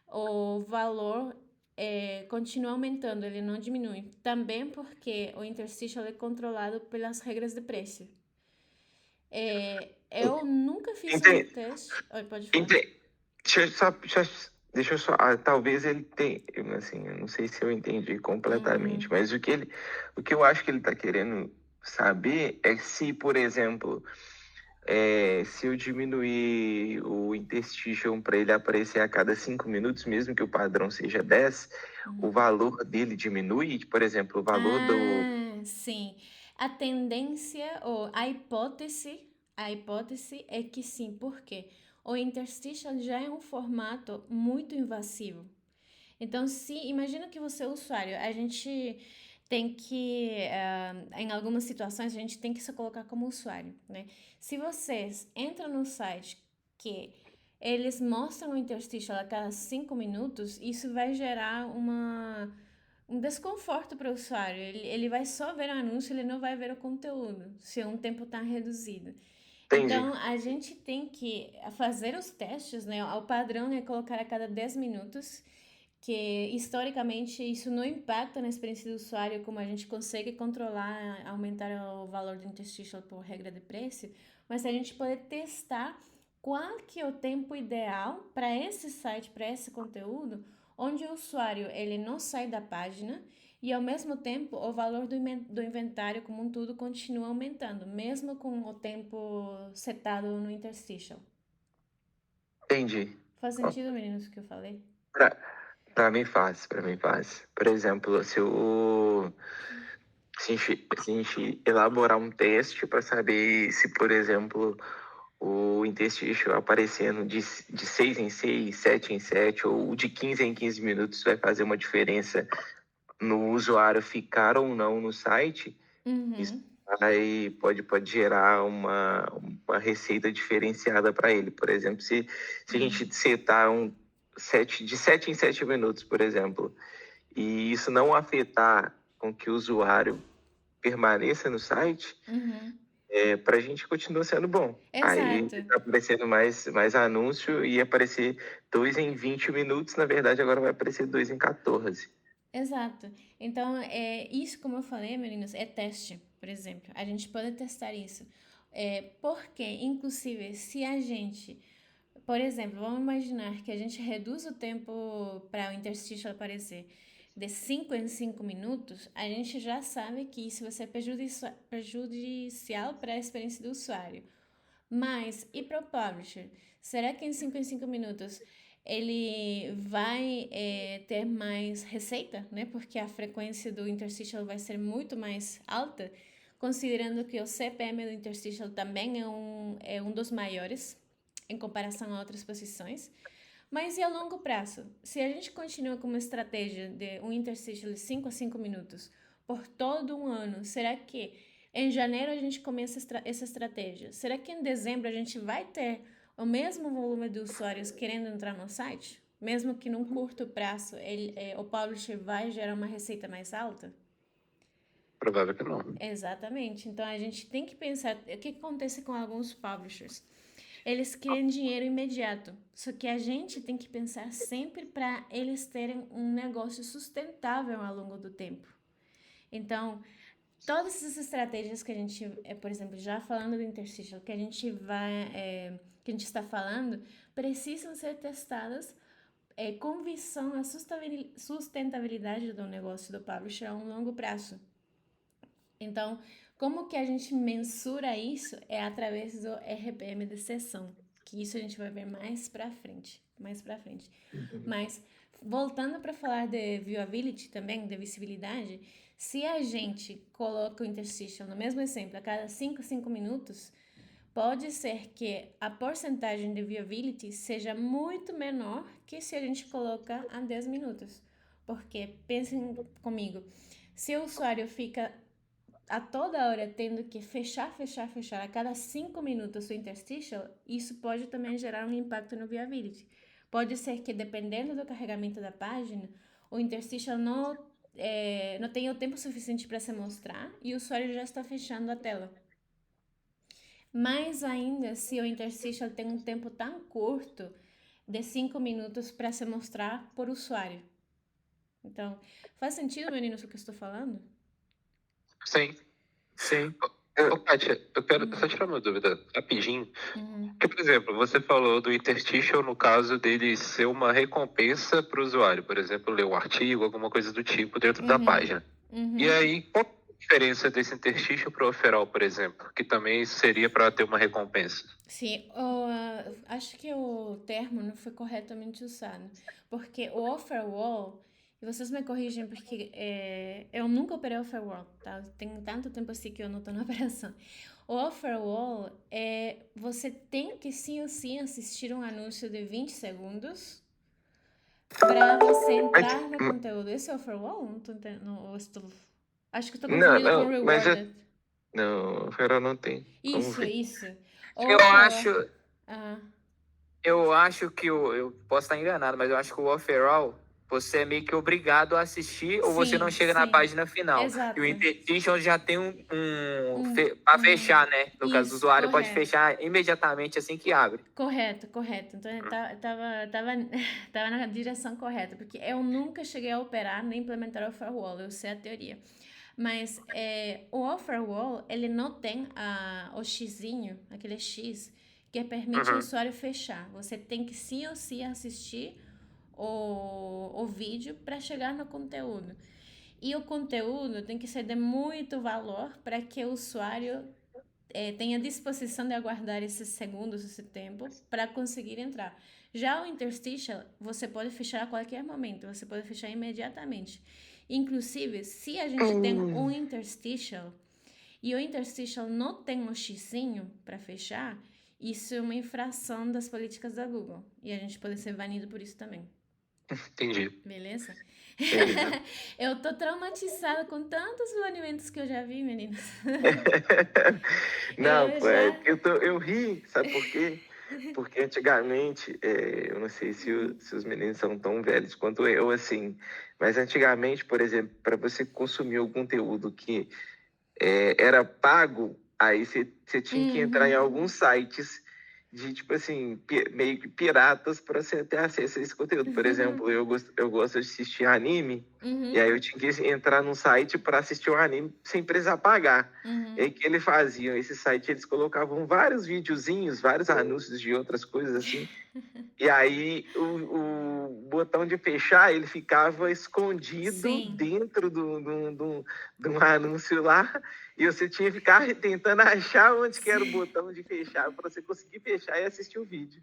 o valor continua aumentando, ele não diminui. Também porque o interstitial é controlado pelas regras de preço. Eu nunca fiz um teste... Oi, pode falar. Deixa eu só. Talvez ele tenha. Assim, eu não sei se eu entendi completamente, mas o que eu acho que ele está querendo saber é se, por exemplo, se eu diminuir o interstitial para ele aparecer a cada 5 minutos, mesmo que o padrão seja 10, o valor dele diminui? Por exemplo, o valor do. Sim. A tendência, ou a hipótese é que sim. Por quê? O interstitial já é um formato muito invasivo. Então, imagina que você é usuário, a gente tem que, em algumas situações, a gente tem que se colocar como usuário, né? Se vocês entram no site que eles mostram o interstitial a cada 5 minutos, isso vai gerar um desconforto para o usuário. Ele vai só ver o anúncio, ele não vai ver o conteúdo, se um tempo está reduzido. Entendi. Então, a gente tem que fazer os testes, né? O padrão é colocar a cada 10 minutos, que historicamente isso não impacta na experiência do usuário, como a gente consegue controlar, aumentar o valor do interstitial por regra de preço, mas a gente pode testar qual que é o tempo ideal para esse site, para esse conteúdo, onde o usuário ele não sai da página e ao mesmo tempo o valor do inventário como um todo continua aumentando, mesmo com o tempo setado no interstitial. Entendi. Faz sentido, meninos, o que eu falei? Para mim faz. Por exemplo, se a gente elaborar um teste para saber se, por exemplo, o interstitial aparecendo de 6 em 6, 7 em 7 ou de 15 em 15 minutos vai fazer uma diferença no usuário ficar ou não no site, pode gerar uma receita diferenciada para ele. Por exemplo, se a gente setar de 7 em 7 minutos, por exemplo, e isso não afetar com que o usuário permaneça no site, Uhum. para a gente continua sendo bom. Aí Exato. tá aparecendo mais anúncio e ia aparecer 2 em 20 minutos, na verdade agora vai aparecer 2 em 14. Exato. Então, isso, como eu falei, meninos, é teste, por exemplo. A gente pode testar isso. Porque, inclusive, se a gente, por exemplo, vamos imaginar que a gente reduz o tempo para o interstitial aparecer de 5 em 5 minutos, a gente já sabe que isso vai ser prejudicial para a experiência do usuário. Mas, e para o publisher? Será que em 5 minutos ele vai ter mais receita, né? Porque a frequência do interstitial vai ser muito mais alta, considerando que o CPM do interstitial também é um dos maiores em comparação a outras posições. Mas e a longo prazo? Se a gente continua com uma estratégia de um interstitial de 5 a 5 minutos por todo um ano, será que em janeiro a gente começa essa estratégia? Será que em dezembro a gente vai ter o mesmo volume de usuários querendo entrar no site? Mesmo que num curto prazo o publisher vai gerar uma receita mais alta? Provável que não. Exatamente. Então a gente tem que pensar o que acontece com alguns publishers. Eles querem dinheiro imediato. Só que a gente tem que pensar sempre para eles terem um negócio sustentável ao longo do tempo. Então, todas essas estratégias que a gente, por exemplo, já falando do interstitial, que a gente que a gente está falando, precisam ser testadas com visão à sustentabilidade do negócio do publisher a um longo prazo. Então, como que a gente mensura isso é através do RPM de sessão, que isso a gente vai ver mais para frente. Mas, voltando para falar de viewability também, de visibilidade, se a gente coloca o interstitial no mesmo exemplo a cada 5 minutos, pode ser que a porcentagem de viewability seja muito menor que se a gente coloca a 10 minutos. Porque, pensem comigo, se o usuário fica a toda hora tendo que fechar a cada 5 minutos o interstitial, isso pode também gerar um impacto no viewability. Pode ser que, dependendo do carregamento da página, o interstitial não tenha o tempo suficiente para se mostrar e o usuário já está fechando a tela. Mais ainda, se o interstitial tem um tempo tão curto de 5 minutos para se mostrar por usuário. Então, faz sentido, meninos, o que eu estou falando? Sim. Sim. Ô, Kátia, eu quero só tirar uma dúvida rapidinho. Porque, por exemplo, você falou do interstitial no caso dele ser uma recompensa para o usuário, por exemplo, ler um artigo, alguma coisa do tipo dentro da página. E aí, qual a diferença desse interstitial para o offerall, por exemplo, que também seria para ter uma recompensa? Sim, acho que o termo não foi corretamente usado, porque o offer-wall, e vocês me corrigem porque eu nunca operei offer-wall, tá? Tem tanto tempo assim que eu não estou na operação. O offer-wall você tem que sim ou sim assistir um anúncio de 20 segundos para você entrar no conteúdo. Esse é offer-wall? Não tô entendendo, acho que estou confundindo com rewarded. Não, o Farol não tem. Isso. Eu acho, Ah, eu acho que eu posso estar enganado, mas eu acho que o overall você é meio que obrigado a assistir ou você não chega na página final. Exato. E o interstitial já tem para fechar, né? No caso, o usuário pode fechar imediatamente assim que abre. Correto. Então, tava na direção correta, porque eu nunca cheguei a operar nem implementar o offer-wall, eu sei a teoria. Mas o offer-wall, ele não tem o xizinho, aquele X, que permite o usuário fechar. Você tem que sim ou sim assistir o vídeo para chegar no conteúdo. E o conteúdo tem que ser de muito valor para que o usuário tenha disposição de aguardar esses segundos, esse tempo, para conseguir entrar. Já o interstitial, você pode fechar a qualquer momento, você pode fechar imediatamente. Inclusive, se a gente tem um interstitial e o interstitial não tem um xizinho para fechar, isso é uma infração das políticas da Google. E a gente pode ser banido por isso também. Entendi. Beleza? Beleza. Eu tô traumatizada com tantos banimentos que eu já vi, meninas. Não, Eu pô, já. eu ri, sabe por quê? Porque antigamente, eu não sei se os meninos são tão velhos quanto eu, assim, mas antigamente, por exemplo, para você consumir o conteúdo que era pago, aí você tinha que entrar em Uhum, alguns sites de, tipo assim, meio que piratas para você ter acesso a esse conteúdo. Por exemplo, eu gosto de assistir anime, e uhum, aí eu tinha que entrar num site para assistir o anime sem precisar pagar. E uhum. aí, o que eles faziam? Esse site, eles colocavam vários videozinhos, vários anúncios de outras coisas assim, e aí o botão de fechar, ele ficava escondido Sim. dentro de um anúncio lá, e você tinha que ficar tentando achar onde que era o Sim. botão de fechar para você conseguir fechar e assistir o vídeo.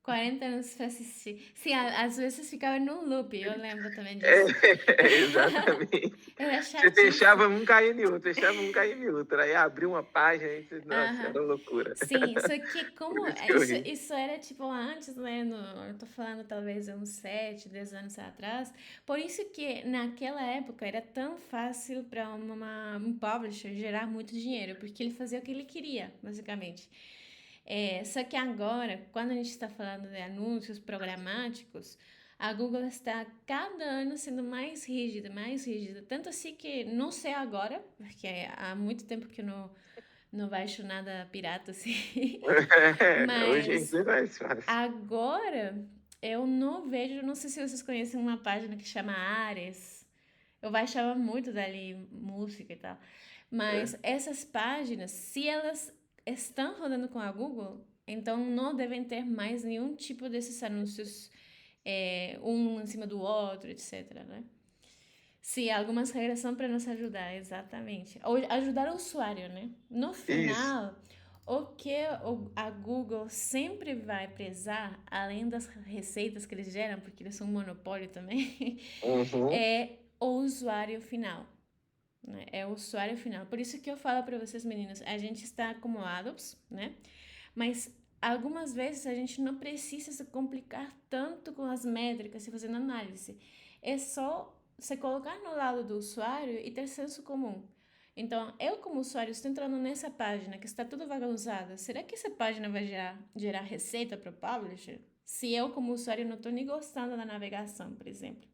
40 anos pra assistir. Sim, às vezes ficava num loop, eu lembro também É, disso. exatamente. Era Você chatíssimo. fechava um, caía em outro, fechava um, caía em outro. Aí abriu uma página e você, nossa, Aham. era loucura. Sim, só que Por como isso que eu isso, ri. isso era tipo antes, né? Eu tô falando talvez uns 7, 10 anos atrás. Por isso que naquela época era tão fácil para um publisher gerar muito dinheiro, porque ele fazia o que ele queria, basicamente. Só que agora, quando a gente está falando de anúncios programáticos, a Google está cada ano sendo mais rígida, mais rígida. Tanto assim que não sei agora, porque há muito tempo que eu não baixo nada pirata assim. Hoje em Mas dia é mais fácil. agora eu não vejo, não sei se vocês conhecem uma página que chama Ares. Eu baixava muito dali música e tal. Mas essas páginas, se elas estão rodando com a Google, então não devem ter mais nenhum tipo desses anúncios, um em cima do outro, etc, né? Sim, algumas regras são para nos ajudar, exatamente. Ou ajudar o usuário, né? No Isso. final, o que a Google sempre vai prezar, além das receitas que eles geram, porque eles são um monopólio também, Uhum. é o usuário final. Né? É o usuário final. Por isso que eu falo para vocês, meninos, a gente está como adults, né? Mas algumas vezes a gente não precisa se complicar tanto com as métricas e fazendo análise. É só se colocar no lado do usuário e ter senso comum. Então, eu como usuário estou entrando nessa página que está tudo bagunçada. Será que essa página vai gerar receita para o publisher? Se eu como usuário não estou nem gostando da navegação, por exemplo.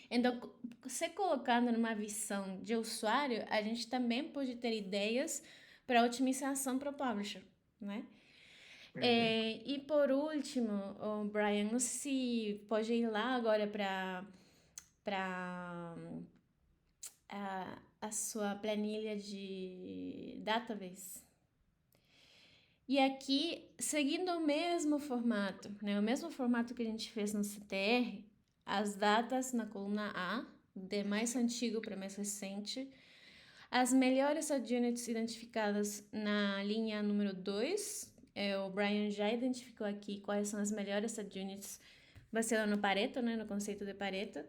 Então, se colocando numa visão de usuário, a gente também pode ter ideias para otimização para o publisher, né? Uhum. E por último, Brian, não sei se pode ir lá agora para a sua planilha de database. E aqui, seguindo o mesmo formato, né? O mesmo formato que a gente fez no CTR, as datas na coluna A, de mais antigo para mais recente, as melhores adunits identificadas na linha número 2, o Brian já identificou aqui quais são as melhores adunits baseado no Pareto, né, no conceito de Pareto.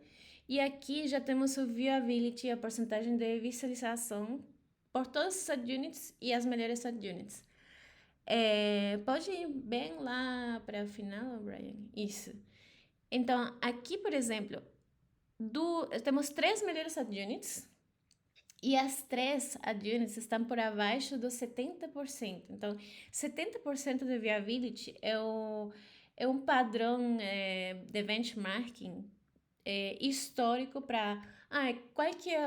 E aqui já temos o viewability, a porcentagem de visualização por todas as adunits e as melhores adunits. Pode ir bem lá para o final, Brian? Isso. Então, aqui, por exemplo, temos 3 melhores adunits e as 3 adunits estão por abaixo dos 70%. Então, 70% de viability é um padrão de benchmarking histórico para... qual que é,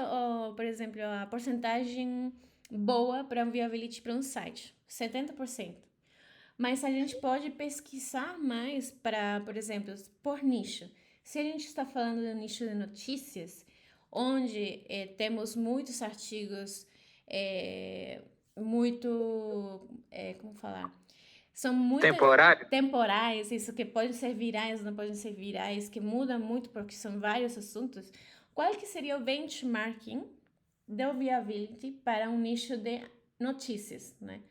por exemplo, a porcentagem boa para um viability para um site? 70%. Mas a gente pode pesquisar mais para, por exemplo, por nicho. Se a gente está falando do nicho de notícias, onde temos muitos artigos, como falar? São muitas Temporário? temporais, isso que podem ser virais, não podem ser virais, que muda muito porque são vários assuntos. Qual que seria o benchmarking do viability para um nicho de notícias, né?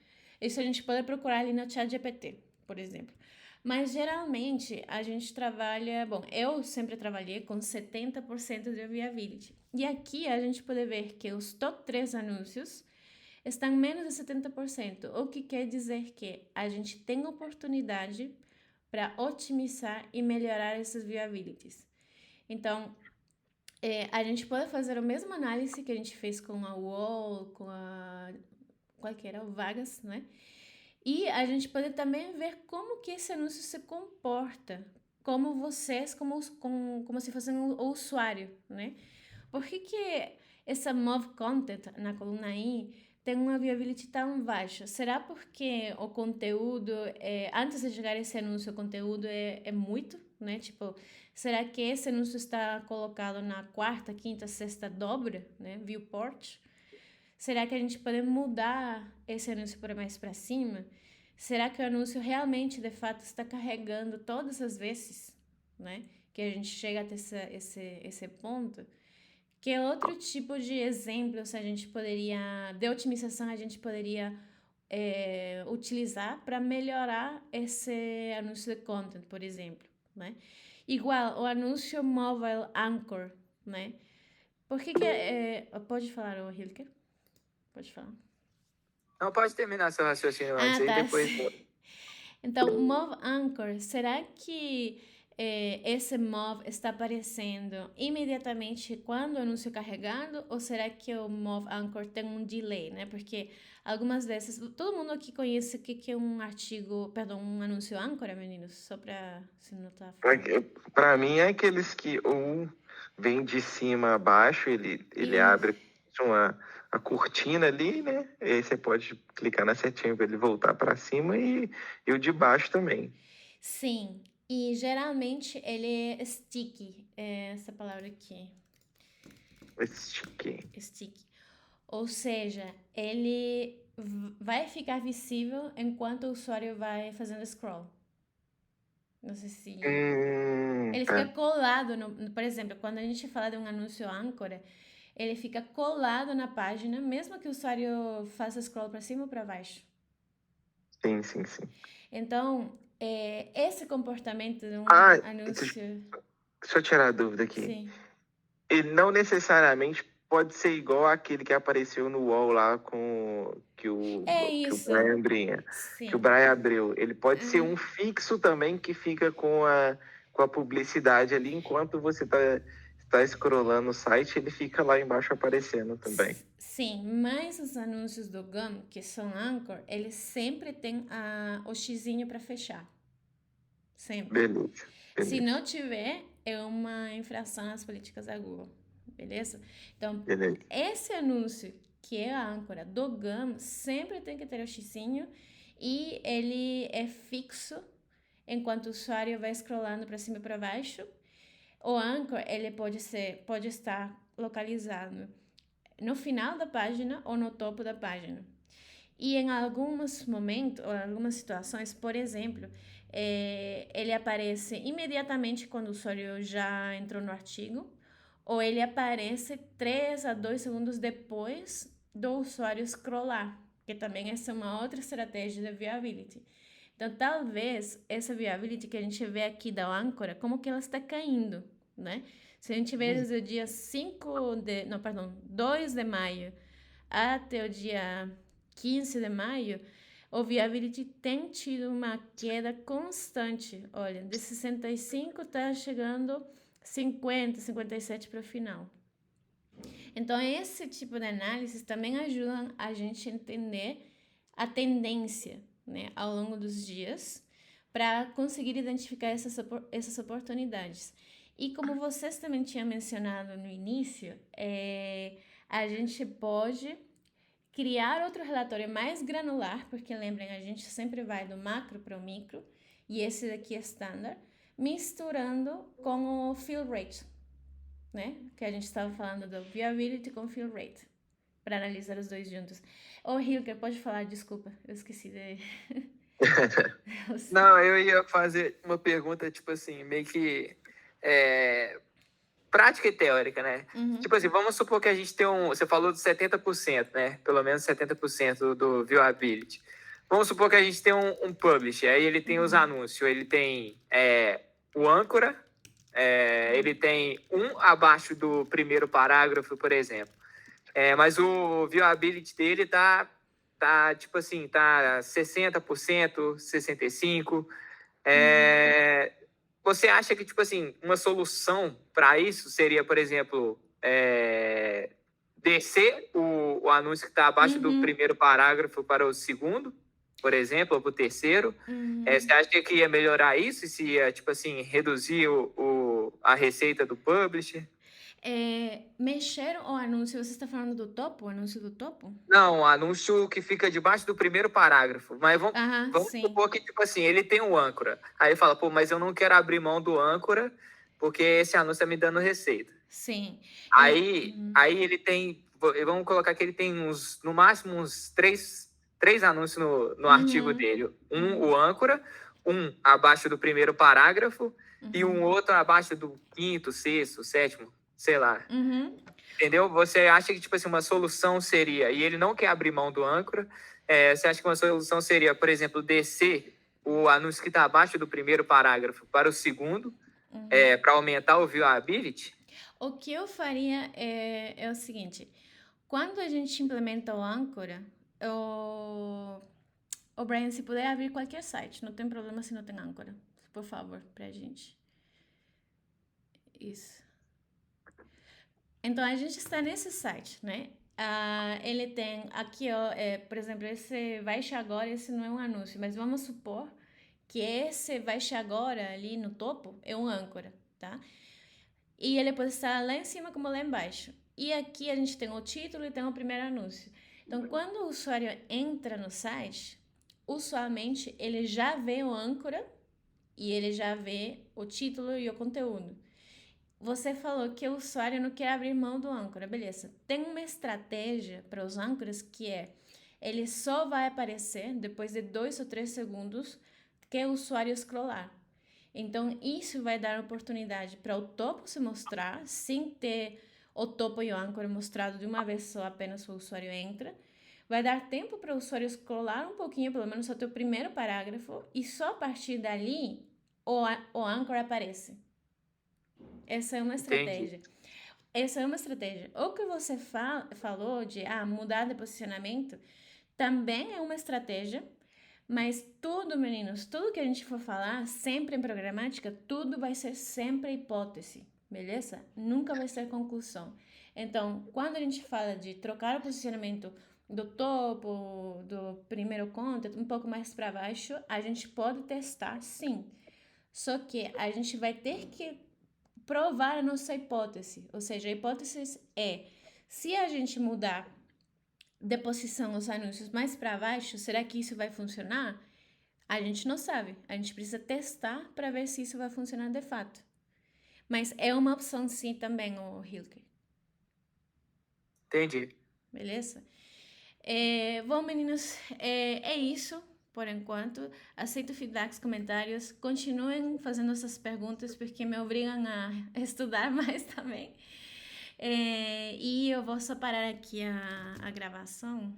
Isso a gente pode procurar ali no ChatGPT, por exemplo. Mas geralmente a gente trabalha, bom, eu sempre trabalhei com 70% de viability. E aqui a gente pode ver que os top 3 anúncios estão menos de 70%, o que quer dizer que a gente tem oportunidade para otimizar e melhorar essas viewabilities. Então, a gente pode fazer a mesma análise que a gente fez com a Wall, com a qualquer o Vagas, né? E a gente pode também ver como que esse anúncio se comporta, como vocês, como se fossem o usuário, né? Por que essa Move Content na coluna I tem uma viability tão baixa? Será porque o conteúdo, antes de chegar esse anúncio, o conteúdo é muito, né? Tipo, será que esse anúncio está colocado na quarta, quinta, sexta dobra, né? Viewport? Será que a gente pode mudar esse anúncio para mais para cima? Será que o anúncio realmente, de fato, está carregando todas as vezes, né? Que a gente chega até esse ponto? Que outro tipo de exemplos a gente poderia, de otimização a gente poderia utilizar para melhorar esse anúncio de content, por exemplo, né? Igual o anúncio Mobile Anchor, né? Por que pode falar, o Hilker? Pode falar. Não, pode terminar seu raciocínio antes, aí Tá. depois... Então, Move Anchor, será que esse Move está aparecendo imediatamente quando o anúncio é carregado? Ou será que o Move Anchor tem um delay, né? Porque algumas vezes, todo mundo aqui conhece o que é um artigo, perdão, um anúncio âncora, meninos? Só para se não tá falando. Para mim, é aqueles que vem de cima a baixo, ele abre a cortina ali, né? E aí você pode clicar na setinha para ele voltar para cima e o de baixo também. Sim, e geralmente ele é sticky, essa palavra aqui, sticky. Ou seja, ele vai ficar visível enquanto o usuário vai fazendo scroll. Não sei se... Ele fica colado, por exemplo, quando a gente fala de um anúncio âncora, ele fica colado na página, mesmo que o usuário faça scroll para cima ou para baixo. Sim. Então, esse comportamento de um anúncio... Deixa eu tirar a dúvida aqui. Sim. Ele não necessariamente pode ser igual àquele que apareceu no UOL lá que o Brian abriu. Ele pode ser um fixo também que fica com a publicidade ali enquanto você tá scrollando o site, ele fica lá embaixo aparecendo também. Sim, mas os anúncios do GAM, que são Anchor, eles sempre têm o xizinho para fechar. Sempre. Beleza. Se não tiver, é uma infração às políticas da Google. Beleza? Então, esse anúncio, que é a âncora do GAM, sempre tem que ter o xizinho e ele é fixo enquanto o usuário vai scrollando para cima e para baixo. O Anchor, ele pode estar localizado no final da página ou no topo da página. E em alguns momentos, ou algumas situações, por exemplo, ele aparece imediatamente quando o usuário já entrou no artigo, ou ele aparece 3 a 2 segundos depois do usuário scrollar, que também essa é uma outra estratégia de viewability. Então, talvez essa viewability que a gente vê aqui da âncora, como que ela está caindo, né? Se a gente vê desde o dia 2 de maio até o dia 15 de maio, o viewability tem tido uma queda constante. Olha, de 65 está chegando 50, 57 para o final. Então, esse tipo de análise também ajuda a gente a entender a tendência, né, ao longo dos dias, para conseguir identificar essas oportunidades. E como vocês também tinham mencionado no início, a gente pode criar outro relatório mais granular, porque lembrem, a gente sempre vai do macro para o micro, e esse daqui é standard, misturando com o fill rate, né? Que a gente estava falando do viewability com fill rate, para analisar os dois juntos. Hilker, pode falar, desculpa, eu esqueci de... Não, eu ia fazer uma pergunta, tipo assim, meio que prática e teórica, né? Tipo assim, vamos supor que a gente tem você falou de 70%, né? Pelo menos 70% do viewability. Vamos supor que a gente tem um publisher, aí ele tem os anúncios, ele tem o âncora, ele tem abaixo do primeiro parágrafo, por exemplo. Mas o viewability dele tá tipo assim, tá 60%, 65%. Você acha que, tipo assim, uma solução para isso seria, por exemplo, descer o anúncio que está abaixo do primeiro parágrafo para o segundo, por exemplo, ou para o terceiro? Você acha que ia melhorar isso? Se ia, tipo assim, reduzir a receita do publisher? Mexer o anúncio, você está falando do topo, o anúncio do topo? Não, o anúncio que fica debaixo do primeiro parágrafo. Mas vamos Sim. supor que, tipo assim, ele tem um âncora. Aí ele fala, pô, mas eu não quero abrir mão do âncora porque esse anúncio está me dando receita. Sim. Aí ele tem, vamos colocar que ele tem no máximo uns três anúncios no artigo dele. O âncora, um abaixo do primeiro parágrafo e um outro abaixo do quinto, sexto, sétimo, sei lá. Entendeu? Você acha que, tipo assim, uma solução seria, e ele não quer abrir mão do âncora, você acha que uma solução seria, por exemplo, descer o anúncio que está abaixo do primeiro parágrafo para o segundo, para aumentar o viewability? O que eu faria é o seguinte: quando a gente implementa o âncora, o Brian, se puder abrir qualquer site, não tem problema se não tem âncora, por favor, pra gente. Isso. Então, a gente está nesse site, né? Ele tem aqui, ó, por exemplo, esse Baixe Agora, esse não é um anúncio, mas vamos supor que esse Baixe Agora ali no topo é um âncora, tá? E ele pode estar lá em cima como lá embaixo. E aqui a gente tem o título e tem o primeiro anúncio. Então, quando o usuário entra no site, usualmente ele já vê o âncora e ele já vê o título e o conteúdo. Você falou que o usuário não quer abrir mão do âncora, beleza. Tem uma estratégia para os âncoras que ele só vai aparecer depois de 2 ou 3 segundos que o usuário scrollar. Então, isso vai dar oportunidade para o topo se mostrar, sem ter o topo e o âncora mostrado de uma vez só, apenas o usuário entra. Vai dar tempo para o usuário scrollar um pouquinho, pelo menos até o primeiro parágrafo, e só a partir dali o âncora aparece. Essa é uma estratégia. Entendi. Essa é uma estratégia. O que você falou de mudar de posicionamento também é uma estratégia, mas tudo, meninos, tudo que a gente for falar, sempre em programática, tudo vai ser sempre hipótese, beleza? Nunca vai ser conclusão. Então, quando a gente fala de trocar o posicionamento do topo, do primeiro content, um pouco mais para baixo, a gente pode testar, sim. Só que a gente vai ter que provar a nossa hipótese. Ou seja, a hipótese é, se a gente mudar de posição os anúncios mais para baixo, será que isso vai funcionar? A gente não sabe. A gente precisa testar para ver se isso vai funcionar de fato. Mas é uma opção sim também, o Hilker. Entendi. Beleza? Bom, meninos, é isso por enquanto. Aceito feedbacks, comentários. Continuem fazendo essas perguntas porque me obrigam a estudar mais também. E eu vou só parar aqui a gravação.